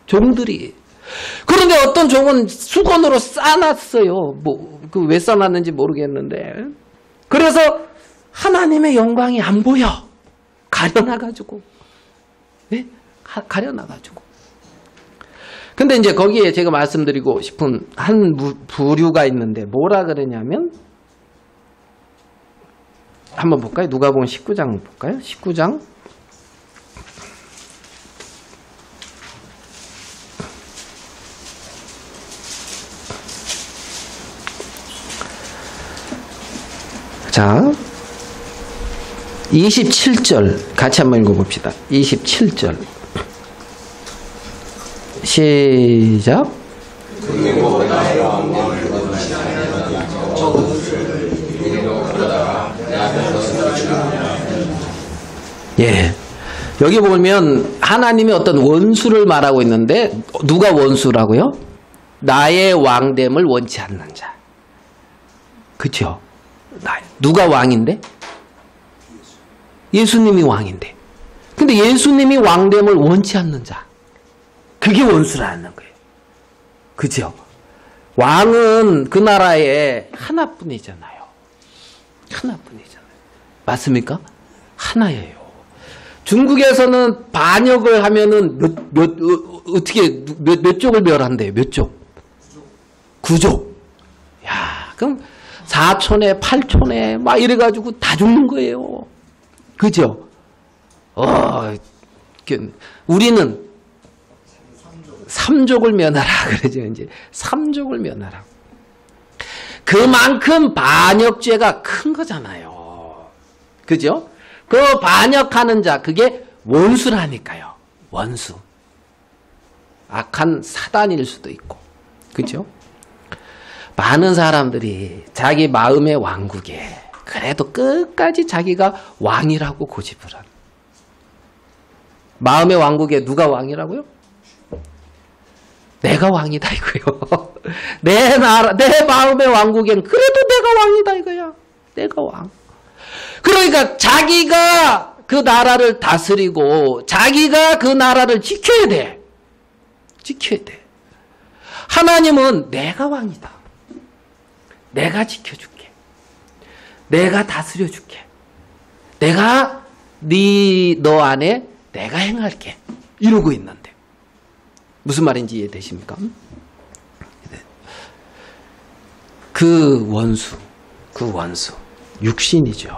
종들이. 그런데 어떤 종은 수건으로 싸놨어요. 왜 싸놨는지 모르겠는데. 그래서 하나님의 영광이 안 보여. 가려놔가지고. 네? 가려놔가지고. 근데 이제 거기에 제가 말씀드리고 싶은 한 부류가 있는데 뭐라 그러냐면 한번 볼까요? 누가복음 19장 볼까요? 19장. 자, 27절 같이 한번 읽어봅시다. 27절 시작. 예. 여기 보면 하나님이 어떤 원수를 말하고 있는데 누가 원수라고요? 나의 왕됨을 원치 않는 자. 그쵸? 누가 왕인데? 예수님이 왕인데. 근데 예수님이 왕됨을 원치 않는 자. 그게 원수라는 거예요. 그죠? 왕은 그 나라에 하나뿐이잖아요. 하나뿐이잖아요. 맞습니까? 하나예요. 중국에서는 반역을 하면은 몇 족을 멸한대요? 몇 족? 9족. 야, 그럼 4촌에 8촌에 막 이래가지고 다 죽는 거예요. 그죠? 우리는 3족을 면하라 그러죠. 이제 3족을 면하라. 그만큼 반역죄가 큰 거잖아요. 그죠? 그 반역하는 자, 그게 원수라니까요. 원수. 악한 사단일 수도 있고. 그죠? 많은 사람들이 자기 마음의 왕국에 그래도 끝까지 자기가 왕이라고 고집을 하는. 마음의 왕국에 누가 왕이라고요? 내가 왕이다 이거요. 내 마음의 왕국엔 그래도 내가 왕이다 이거야. 내가 왕. 그러니까 자기가 그 나라를 다스리고 자기가 그 나라를 지켜야 돼. 지켜야 돼. 하나님은 내가 왕이다. 내가 지켜줄게. 내가 다스려줄게. 내가 너 안에 내가 행할게. 이러고 있는데. 무슨 말인지 이해되십니까? 그 원수, 육신이죠.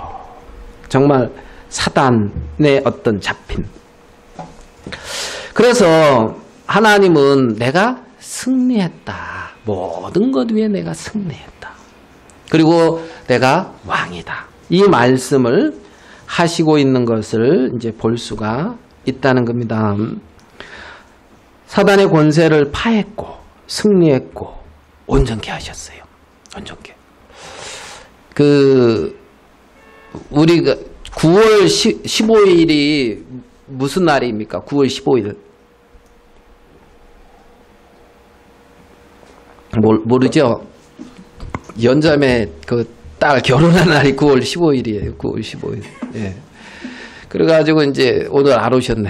정말 사단의 어떤 잡힌. 그래서 하나님은 내가 승리했다. 모든 것 위에 내가 승리했다. 그리고 내가 왕이다. 이 말씀을 하시고 있는 것을 이제 볼 수가 있다는 겁니다. 사단의 권세를 파했고 승리했고 온전케 하셨어요. 온전케. 우리가 9월 15일이 무슨 날입니까? 9월 15일. 모르죠? 연자매 딸 결혼한 날이 9월 15일이에요. 9월 15일. 예. 그래가지고 이제 오늘 안 오셨네.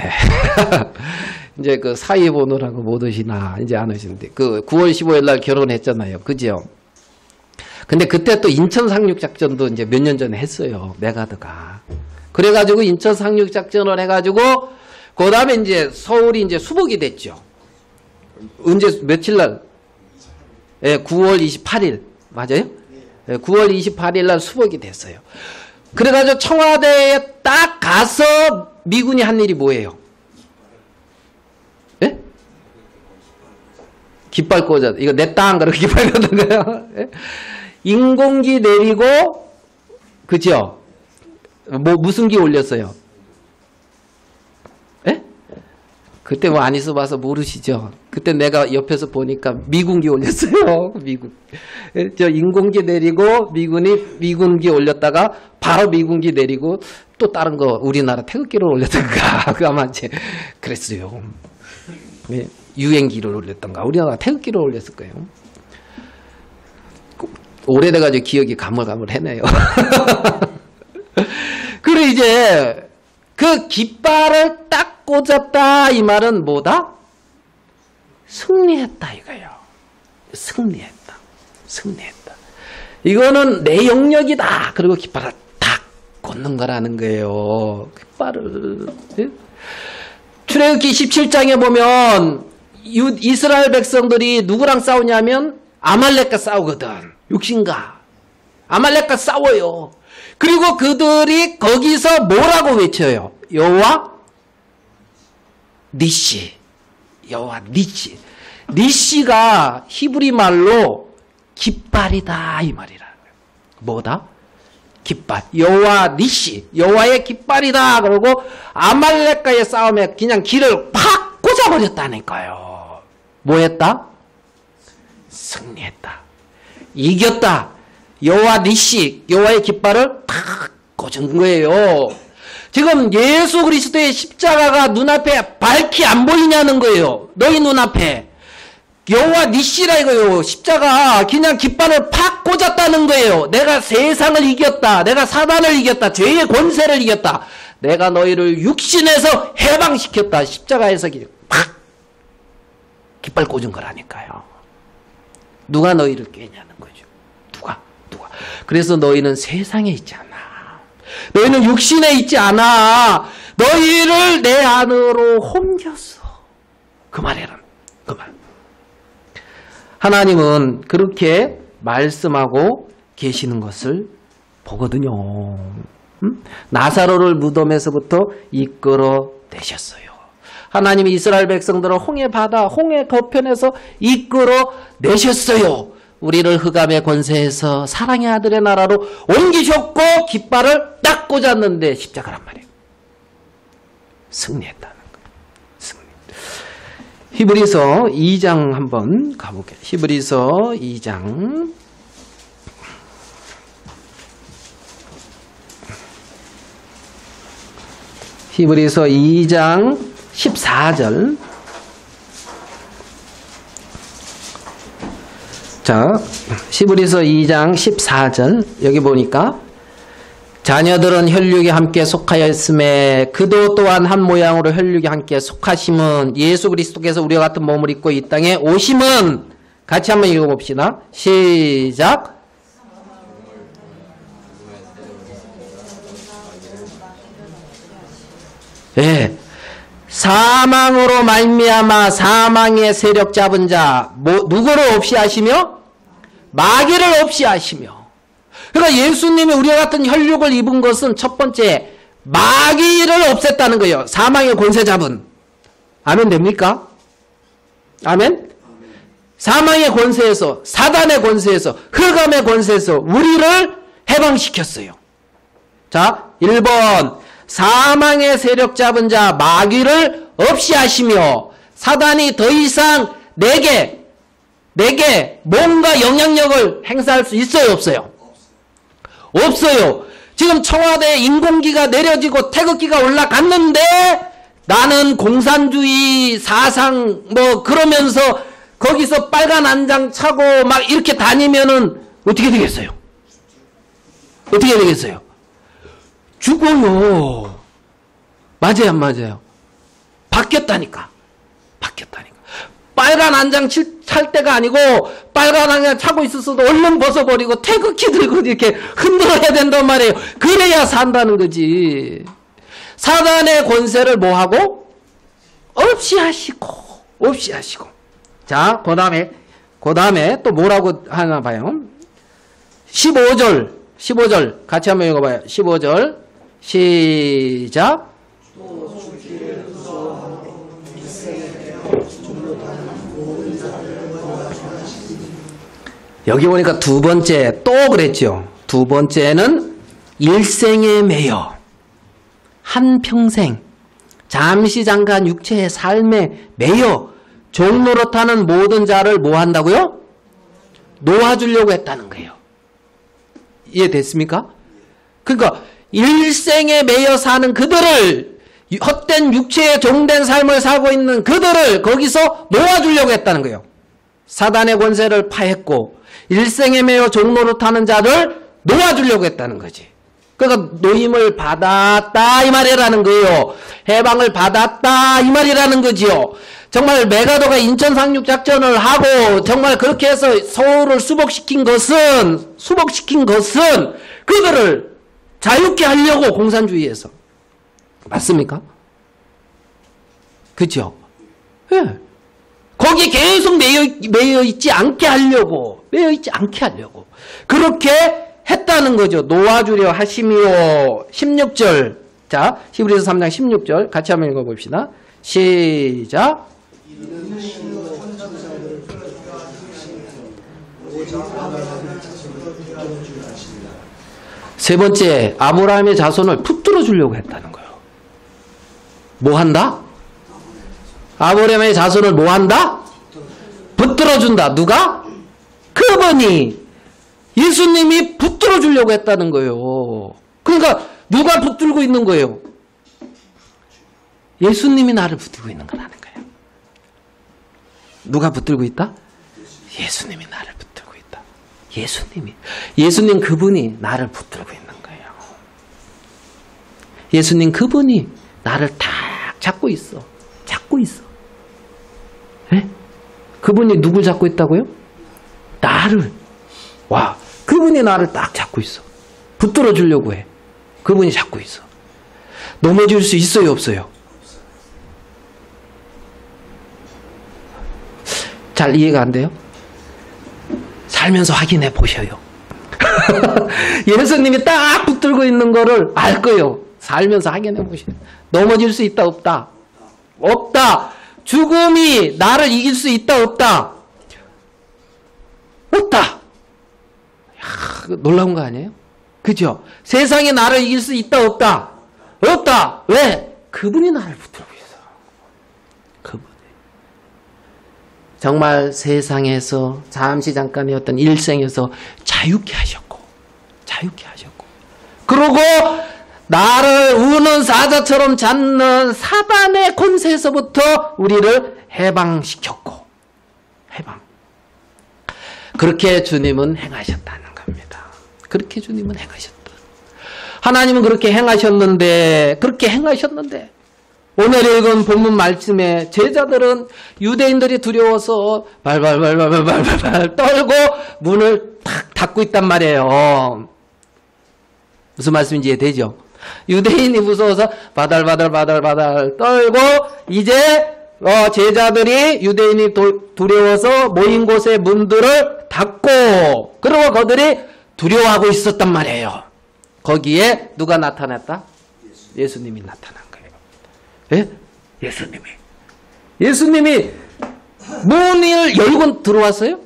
이제 그 사위 보느라고 못 오시나 이제 안 오시는데 9월 15일 날 결혼했잖아요. 그죠? 근데 그때 또 인천 상륙 작전도 이제 몇 년 전에 했어요. 메가드가. 그래가지고 인천 상륙 작전을 해가지고 그 다음에 이제 서울이 이제 수복이 됐죠. 언제 며칠 날? 예, 9월 28일 맞아요? 예, 9월 28일 날 수복이 됐어요. 그래가지고 청와대에 딱 가서 미군이 한 일이 뭐예요? 예? 깃발 꽂아. 이거 내 땅 그러고 깃발 꽂은 거예요. 예? 인공기 내리고 그죠? 무슨 기 올렸어요? 예? 그때 뭐 안 있어봐서 모르시죠? 그때 내가 옆에서 보니까 미군기 올렸어요. 미군. 저 인공기 내리고 미군기 올렸다가 바로 미군기 내리고 또 다른 거 우리나라 태극기를 올렸던가. 그 아마 이제 그랬어요. 네, 유행기를 올렸던가. 우리나라 태극기를 올렸을 거예요. 오래돼가지고 기억이 가물가물해네요. 그래 이제 그 깃발을 딱 꽂았다 이 말은 뭐다? 승리했다 이거예요. 승리했다. 이거는 내 영역이다. 그리고 깃발을 딱 꽂는 거라는 거예요. 깃발을. 예? 출애굽기 17장에 보면 이스라엘 백성들이 누구랑 싸우냐면 아말렉과 싸우거든. 육신가. 아말렉과 싸워요. 그리고 그들이 거기서 뭐라고 외쳐요? 여호와 니시. 여호와 니시. 니시가 히브리 말로 깃발이다 이 말이라. 뭐다? 깃발. 여호와 니시. 여호와의 깃발이다. 그러고 아말렉과의 싸움에 그냥 길을 팍 꽂아버렸다니까요. 뭐 했다? 승리했다. 이겼다. 여호와 니시, 여호와의 깃발을 탁 꽂은 거예요. 지금 예수 그리스도의 십자가가 눈앞에 밝히 안 보이냐는 거예요. 너희 눈앞에. 여호와 니시라 이거요. 십자가 그냥 깃발을 팍 꽂았다는 거예요. 내가 세상을 이겼다. 내가 사단을 이겼다. 죄의 권세를 이겼다. 내가 너희를 육신에서 해방시켰다. 십자가에서 팍 깃발 꽂은 거라니까요. 누가 너희를 꿰냐는 거죠. 누가. 그래서 너희는 세상에 있지 않아. 너희는 육신에 있지 않아. 너희를 내 안으로 옮겼어. 그 말이란 그 말. 하나님은 그렇게 말씀하고 계시는 것을 보거든요. 나사로를 무덤에서부터 이끌어내셨어요. 하나님이 이스라엘 백성들을 홍해 바다, 홍해 거편에서 이끌어내셨어요. 우리를 흑암의 권세에서 사랑의 아들의 나라로 옮기셨고 깃발을 딱 꽂았는데 십자가란 말이에요. 승리했다는 거예요. 승리. 히브리서 2장 한번 가볼게요. 히브리서 2장. 히브리서 2장 14절. 자, 히브리서 2장 14절. 여기 보니까 자녀들은 혈육에 함께 속하였음에 그도 또한 한 모양으로 혈육에 함께 속하심은 예수 그리스도께서 우리와 같은 몸을 입고 이 땅에 오심은 같이 한번 읽어봅시다. 시작. 예. 사망으로 말미암아 사망의 세력 잡은 자 누구를 없이 하시며 마귀를 없이 하시며. 그러니까 예수님이 우리와 같은 혈육을 입은 것은 첫 번째 마귀를 없앴다는 거예요. 사망의 권세 잡은. 아멘 됩니까? 아멘? 사망의 권세에서, 사단의 권세에서, 흑암의 권세에서 우리를 해방시켰어요. 자, 1번 사망의 세력 잡은 자 마귀를 없이 하시며 사단이 더 이상 내게 뭔가 영향력을 행사할 수 있어요, 없어요? 없어요. 지금 청와대에 인공기가 내려지고 태극기가 올라갔는데 나는 공산주의 사상 그러면서 거기서 빨간 안장 차고 막 이렇게 다니면은 어떻게 되겠어요? 어떻게 되겠어요? 죽어요. 맞아요, 안 맞아요? 바뀌었다니까. 빨간 안장 찰 때가 아니고 빨간 안장 차고 있었어도 얼른 벗어버리고 태극기 들고 이렇게 흔들어야 된단 말이에요. 그래야 산다는 거지. 사단의 권세를 뭐하고? 없이 하시고. 자, 그 다음에 또 뭐라고 하나 봐요. 15절 같이 한번 읽어봐요. 15절 시작. 여기 보니까 두 번째 또 그랬죠. 두 번째는 일생에 매여 한평생 잠시 잠깐 육체의 삶에 매여 종노릇하는 모든 자를 뭐 한다고요? 놓아주려고 했다는 거예요. 이해됐습니까? 그러니까 일생에 매여 사는 그들을, 헛된 육체에 종된 삶을 살고 있는 그들을 거기서 놓아주려고 했다는 거예요. 사단의 권세를 파했고 일생에 매여 종노릇하는 자를 놓아주려고 했다는 거지. 그러니까 노임을 받았다 이 말이라는 거예요. 해방을 받았다 이 말이라는 거지요. 정말 메가더가 인천 상륙 작전을 하고 정말 그렇게 해서 서울을 수복시킨 것은 그들을 자유케 하려고 공산주의에서. 맞습니까? 그죠? 예. 네. 거기 계속 매여 있지 않게 하려고. 그렇게 했다는 거죠. 놓아주려 하심이요. 16절. 자, 히브리서 3장 16절. 같이 한번 읽어봅시다. 시작. 세 번째, 아브라함의 자손을 붙들어 주려고 했다는 거예요. 뭐 한다? 아브라함의 자손을 뭐 한다? 붙들어준다. 누가? 그분이. 예수님이 붙들어주려고 했다는 거예요. 그러니까 누가 붙들고 있는 거예요? 예수님이 나를 붙들고 있는 거라는 거예요. 누가 붙들고 있다? 예수님이 나를 붙들고 있다. 예수님 그분이 나를 붙들고 있는 거예요. 예수님 그분이 나를 딱 잡고 있어. 네? 그분이 누굴 잡고 있다고요? 나를. 와, 그분이 나를 딱 잡고 있어. 붙들어 주려고 해. 그분이 잡고 있어. 넘어질 수 있어요, 없어요? 잘 이해가 안 돼요? 살면서 확인해 보셔요. 예수님이 딱 붙들고 있는 거를 알 거예요. 살면서 확인해 보셔요. 넘어질 수 있다, 없다? 없다. 죽음이 나를 이길 수 있다, 없다? 없다. 야, 놀라운 거 아니에요? 그죠? 세상이 나를 이길 수 있다, 없다? 없다. 왜? 그분이 나를 붙들고 있어. 그분이. 정말 세상에서 잠깐의 어떤 일생에서 자유케 하셨고 그리고 나를 우는 사자처럼 잡는 사단의 권세에서부터 우리를 해방시켰고 그렇게 주님은 행하셨다는 겁니다. 그렇게 주님은 행하셨다. 하나님은 그렇게 행하셨는데 오늘 읽은 본문 말씀에 제자들은 유대인들이 두려워서 발발발 떨고 문을 탁 닫고 있단 말이에요. 무슨 말씀인지 이해되죠? 유대인이 무서워서 바달바달 떨고 이제 제자들이 유대인이 두려워서 모인 곳의 문들을 닫고 그리고 그들이 두려워하고 있었단 말이에요. 거기에 누가 나타났다? 예수님이 나타난 거예요. 예? 예수님이 문을 열고 들어왔어요?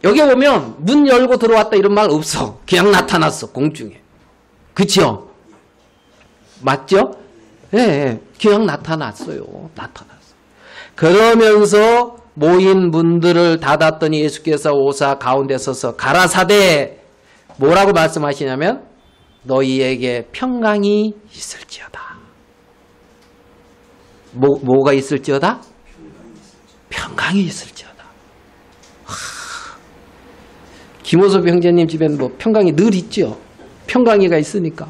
여기 보면 문 열고 들어왔다 이런 말 없어. 그냥 나타났어. 공중에. 그쵸? 맞죠? 예, 그냥 나타났어요. 그러면서 모인 문들을 닫았더니 예수께서 오사 가운데 서서 가라사대 뭐라고 말씀하시냐면 너희에게 평강이 있을지어다. 뭐가 있을지어다? 평강이 있을지어다. 김호섭 형제님 집에는 뭐 평강이 늘 있죠. 평강이가 있으니까.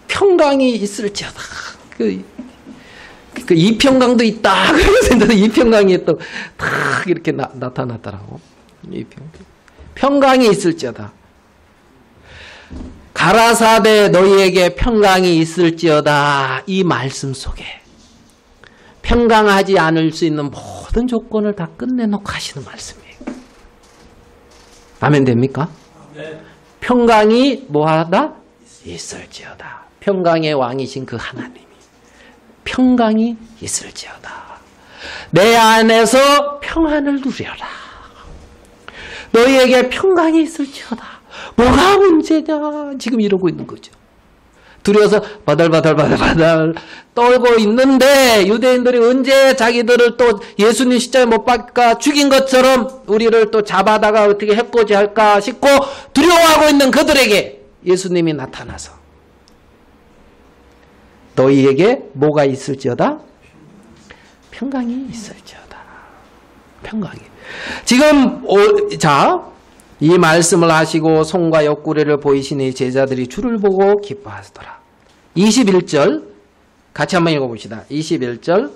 평강이 있을지어다. 그 이평강도 있다. 그래서 이평강이 또 탁 이렇게 나타났더라고. 평강이 있을지어다. 가라사대 너희에게 평강이 있을지어다. 이 말씀 속에 평강하지 않을 수 있는 모든 조건을 다 끝내놓고 하시는 말씀이에요. 아멘 됩니까? 네. 평강이 뭐하다? 있을지어다. 평강의 왕이신 그 하나님이 평강이 있을지어다. 내 안에서 평안을 누려라. 너희에게 평강이 있을지어다. 뭐가 문제냐? 지금 이러고 있는 거죠. 두려워서 바달바달 떨고 있는데 유대인들이 언제 자기들을 또 예수님 십자가에 못 박아 죽인 것처럼 우리를 또 잡아다가 어떻게 해코지 할까 싶고 두려워하고 있는 그들에게 예수님이 나타나서 너희에게 뭐가 있을지어다? 평강이 있을지어다. 평강이. 지금 이 말씀을 하시고 손과 옆구리를 보이시니 제자들이 주를 보고 기뻐하더라. 21절 같이 한번 읽어봅시다. 21절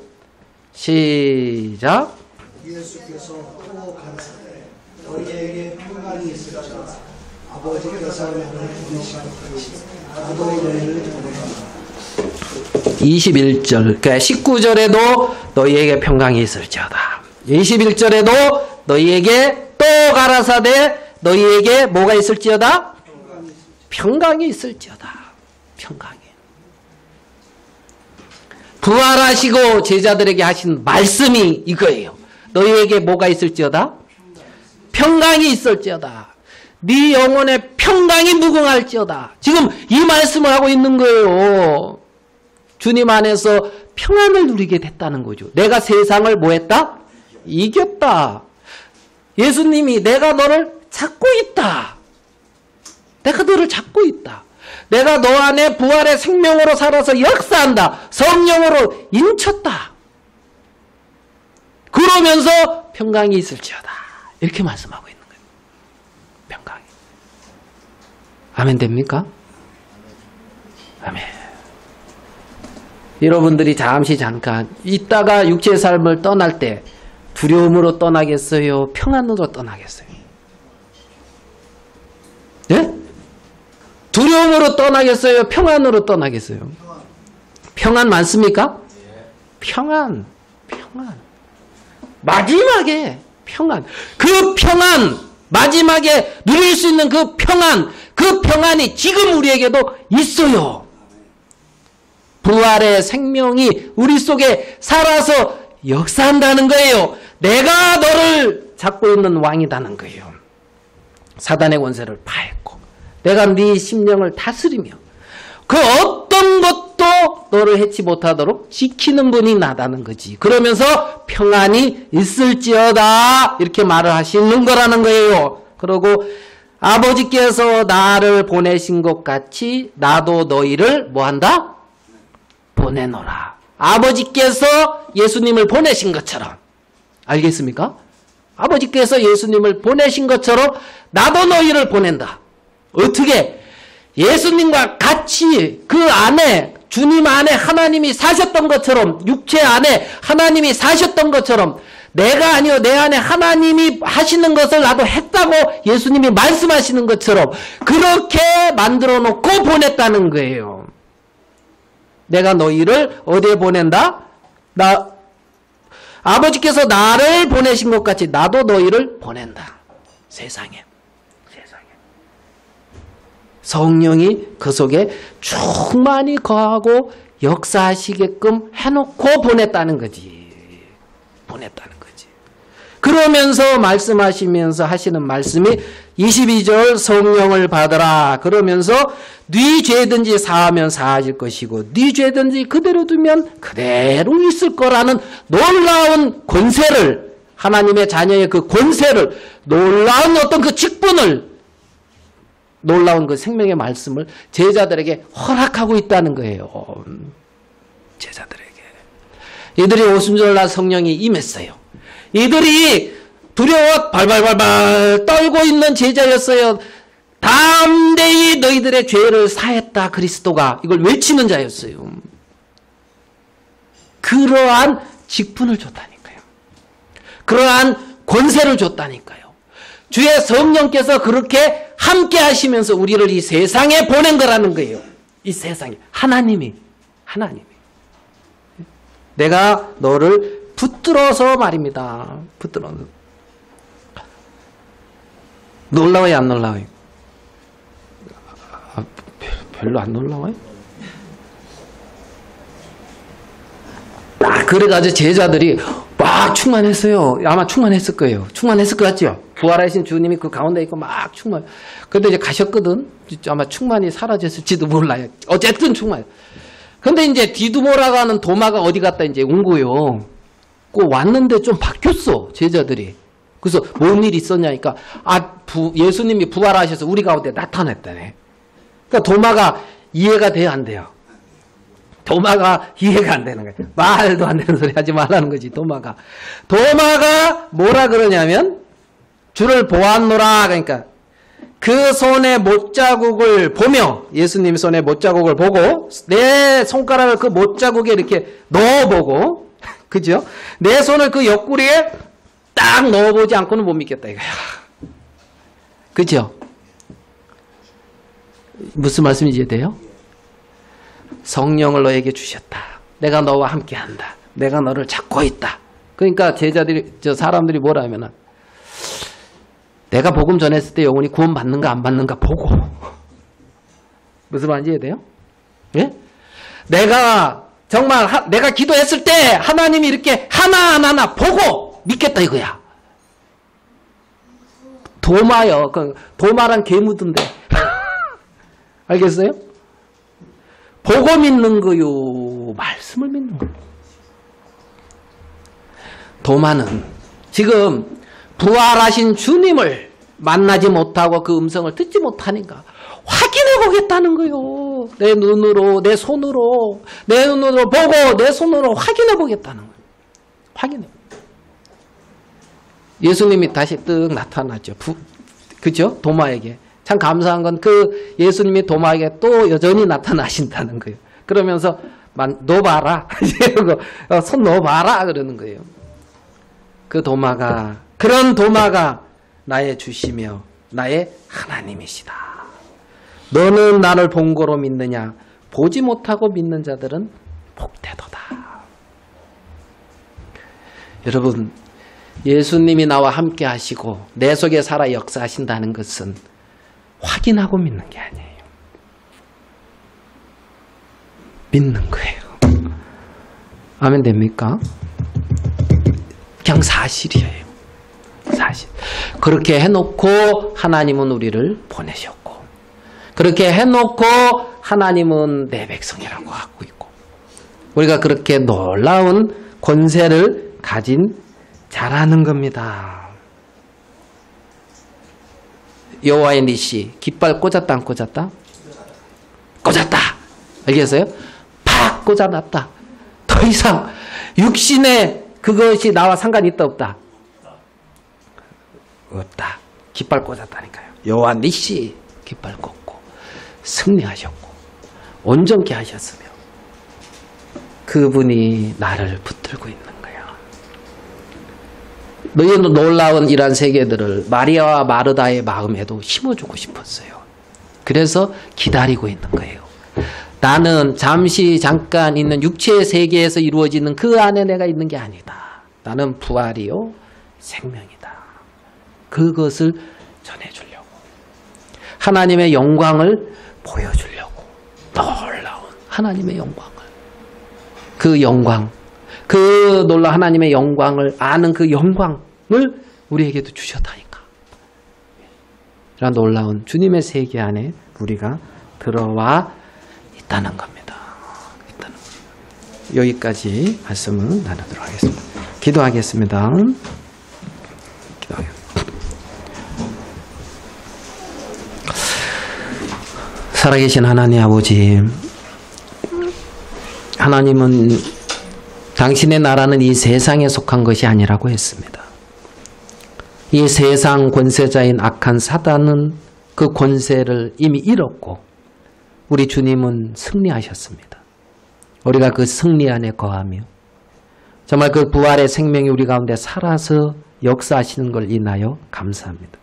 시작. 예수께서 또 가라사대 너희에게 평강이 있을지어다. 아버지께서 너희를 보내신 것 같이 나도 너희를 보내노라. 21절 그러니까 19절에도 너희에게 평강이 있을지어다. 21절에도 너희에게 또 가라사대 너희에게 뭐가 있을지어다? 평강이 있을지어다. 평강이. 부활하시고 제자들에게 하신 말씀이 이거예요. 너희에게 뭐가 있을지어다? 평강이 있을지어다. 네 영혼의 평강이 무궁할지어다. 지금 이 말씀을 하고 있는 거예요. 주님 안에서 평안을 누리게 됐다는 거죠. 내가 세상을 뭐 했다? 이겼다. 예수님이 내가 너를 찾고 있다. 내가 너를 찾고 있다. 내가 너 안에 부활의 생명으로 살아서 역사한다. 성령으로 인쳤다. 그러면서 평강이 있을지어다. 이렇게 말씀하고 있는 거예요. 평강이. 아멘 됩니까? 아멘. 여러분들이 잠깐 이따가 육체의 삶을 떠날 때 두려움으로 떠나겠어요? 평안으로 떠나겠어요? 예? 두려움으로 떠나겠어요? 평안으로 떠나겠어요? 평안 많습니까? 평안. 마지막에 평안. 그 평안, 마지막에 누릴 수 있는 그 평안이 지금 우리에게도 있어요. 부활의 생명이 우리 속에 살아서 역사한다는 거예요. 내가 너를 잡고 있는 왕이다는 거예요. 사단의 권세를 파했고 내가 네 심령을 다스리며 그 어떤 것도 너를 해치 못하도록 지키는 분이 나다는 거지. 그러면서 평안이 있을지어다 이렇게 말을 하시는 거라는 거예요. 그리고 아버지께서 나를 보내신 것 같이 나도 너희를 뭐한다? 보내노라. 아버지께서 예수님을 보내신 것처럼. 알겠습니까? 아버지께서 예수님을 보내신 것처럼 나도 너희를 보낸다. 어떻게? 예수님과 같이 그 안에 주님 안에 하나님이 사셨던 것처럼 육체 안에 하나님이 사셨던 것처럼 내가 아니요 내 안에 하나님이 하시는 것을 나도 했다고 예수님이 말씀하시는 것처럼 그렇게 만들어 놓고 보냈다는 거예요. 내가 너희를 어디에 보낸다? 아버지께서 나를 보내신 것 같이 나도 너희를 보낸다. 세상에. 성령이 그 속에 충만히 거하고 역사하시게끔 해놓고 보냈다는 거지. 그러면서 말씀하시면서 하시는 말씀이 22절 성령을 받으라. 그러면서 네 죄든지 사하면 사하질 것이고 네 죄든지 그대로 두면 그대로 있을 거라는 놀라운 권세를 하나님의 자녀의 그 권세를 놀라운 어떤 그 직분을 놀라운 그 생명의 말씀을 제자들에게 허락하고 있다는 거예요. 제자들에게. 이들이 오순절날 성령이 임했어요. 이들이 두려워 발발발발 떨고 있는 제자였어요. 담대히 너희들의 죄를 사했다 그리스도가. 이걸 외치는 자였어요. 그러한 직분을 줬다니까요. 그러한 권세를 줬다니까요. 주의 성령께서 그렇게 함께 하시면서 우리를 이 세상에 보낸 거라는 거예요. 이 세상에. 하나님이. 내가 너를 붙들어서 말입니다. 붙들어서. 놀라워요, 안 놀라워요? 별로 안 놀라워요? 그래가지고 제자들이 막 충만했어요. 아마 충만했을 거예요. 충만했을 것 같죠? 부활하신 주님이 그 가운데 있고 막 충만. 근데 이제 가셨거든. 아마 충만이 사라졌을지도 몰라요. 어쨌든 충만. 근데 이제 디두모라고 도마가 어디 갔다 이제 온 거요. 그 왔는데 좀 바뀌었어, 제자들이. 그래서 뭔 일 있었냐니까, 예수님이 부활하셔서 우리 가운데 나타났다네. 그러니까 도마가 이해가 돼요, 안 돼요? 도마가 이해가 안 되는 거예요. 말도 안 되는 소리 하지 말라는 거지, 도마가. 도마가 뭐라 그러냐면, 주를 보았노라. 그러니까, 그 손의 못자국을 보며, 예수님 손의 못자국을 보고, 내 손가락을 그 못자국에 이렇게 넣어보고, 그죠? 내 손을 그 옆구리에 딱 넣어보지 않고는 못 믿겠다, 이거야. 그죠? 무슨 말씀인지 이해돼요? 성령을 너에게 주셨다. 내가 너와 함께 한다. 내가 너를 찾고 있다. 그러니까 제자들이, 사람들이 뭐라 하면은, 내가 복음 전했을 때 영혼이 구원 받는가 안 받는가 보고. 무슨 말인지 이해돼요? 예? 내가 정말 내가 기도했을 때 하나님이 이렇게 하나하나 보고 믿겠다 이거야. 도마요. 도마란 개 묻은데. 알겠어요? 보고 믿는 거요. 말씀을 믿는 거요. 도마는 지금 부활하신 주님을 만나지 못하고 그 음성을 듣지 못하니까 확인해 보겠다는 거예요. 내 눈으로, 내 손으로, 내 눈으로 보고 내 손으로 확인해 보겠다는 거예요. 확인해. 예수님이 다시 떡 나타났죠. 그죠? 도마에게. 참 감사한 건 그 예수님이 도마에게 또 여전히 나타나신다는 거예요. 그러면서 넣어봐라. 손 넣어봐라. 그러는 거예요. 그 도마가, 그런 도마가 나의 주시며 나의 하나님이시다. 너는 나를 본 거로 믿느냐? 보지 못하고 믿는 자들은 복되도다. 여러분, 예수님이 나와 함께 하시고 내 속에 살아 역사하신다는 것은 확인하고 믿는 게 아니에요. 믿는 거예요. 아멘 됩니까? 그냥 사실이에요. 사실. 그렇게 해놓고 하나님은 우리를 보내셨고, 그렇게 해놓고 하나님은 내 백성이라고 하고 있고, 우리가 그렇게 놀라운 권세를 가진 자라는 겁니다. 여호와의 니시, 깃발 꽂았다 안 꽂았다? 꽂았다. 알겠어요? 팍 꽂아놨다. 더 이상 육신의 그것이 나와 상관이 있다 없다? 없다. 깃발 꽂았다니까요. 여호와 니시 깃발 꽂고 승리하셨고 온전케 하셨으며 그분이 나를 붙들고 있는 거예요. 너희의 놀라운 이러한 세계들을 마리아와 마르다의 마음에도 심어주고 싶었어요. 그래서 기다리고 있는 거예요. 나는 잠깐 있는 육체의 세계에서 이루어지는 그 안에 내가 있는 게 아니다. 나는 부활이요 생명이다. 그것을 전해주려고, 하나님의 영광을 보여주려고, 놀라운 하나님의 영광을, 그 영광, 그 놀라운 하나님의 영광을 아는 그 영광을 우리에게도 주셨다니까. 이런 놀라운 주님의 세계 안에 우리가 들어와 있다는 겁니다. 여기까지 말씀을 나누도록 하겠습니다. 기도하겠습니다. 살아계신 하나님 아버지, 하나님은 당신의 나라는 이 세상에 속한 것이 아니라고 했습니다. 이 세상 권세자인 악한 사단은 그 권세를 이미 잃었고 우리 주님은 승리하셨습니다. 우리가 그 승리 안에 거하며 정말 그 부활의 생명이 우리 가운데 살아서 역사하시는 걸 인하여 감사합니다.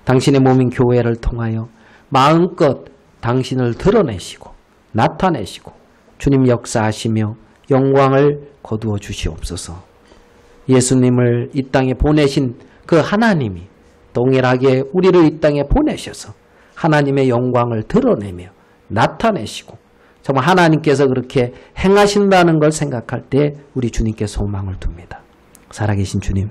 당신의 몸인 교회를 통하여 마음껏 당신을 드러내시고 나타내시고 주님 역사하시며 영광을 거두어 주시옵소서. 예수님을 이 땅에 보내신 그 하나님이 동일하게 우리를 이 땅에 보내셔서 하나님의 영광을 드러내며 나타내시고 정말 하나님께서 그렇게 행하신다는 걸 생각할 때 우리 주님께 소망을 둡니다. 살아계신 주님,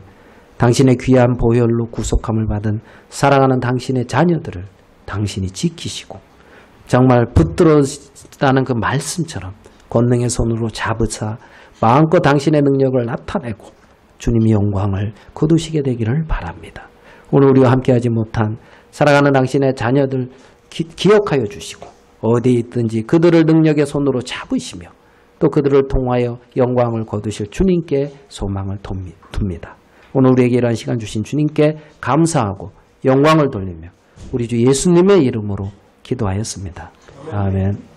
당신의 귀한 보혈로 구속함을 받은 사랑하는 당신의 자녀들을 당신이 지키시고 정말 붙들었다는 그 말씀처럼 권능의 손으로 잡으사 마음껏 당신의 능력을 나타내고 주님의 영광을 거두시게 되기를 바랍니다. 오늘 우리와 함께하지 못한 살아가는 당신의 자녀들 기억하여 주시고 어디에 있든지 그들을 능력의 손으로 잡으시며 또 그들을 통하여 영광을 거두실 주님께 소망을 둡니다. 오늘 우리에게 이러한 시간 주신 주님께 감사하고 영광을 돌리며 우리 주 예수님의 이름으로 기도하였습니다. 아멘.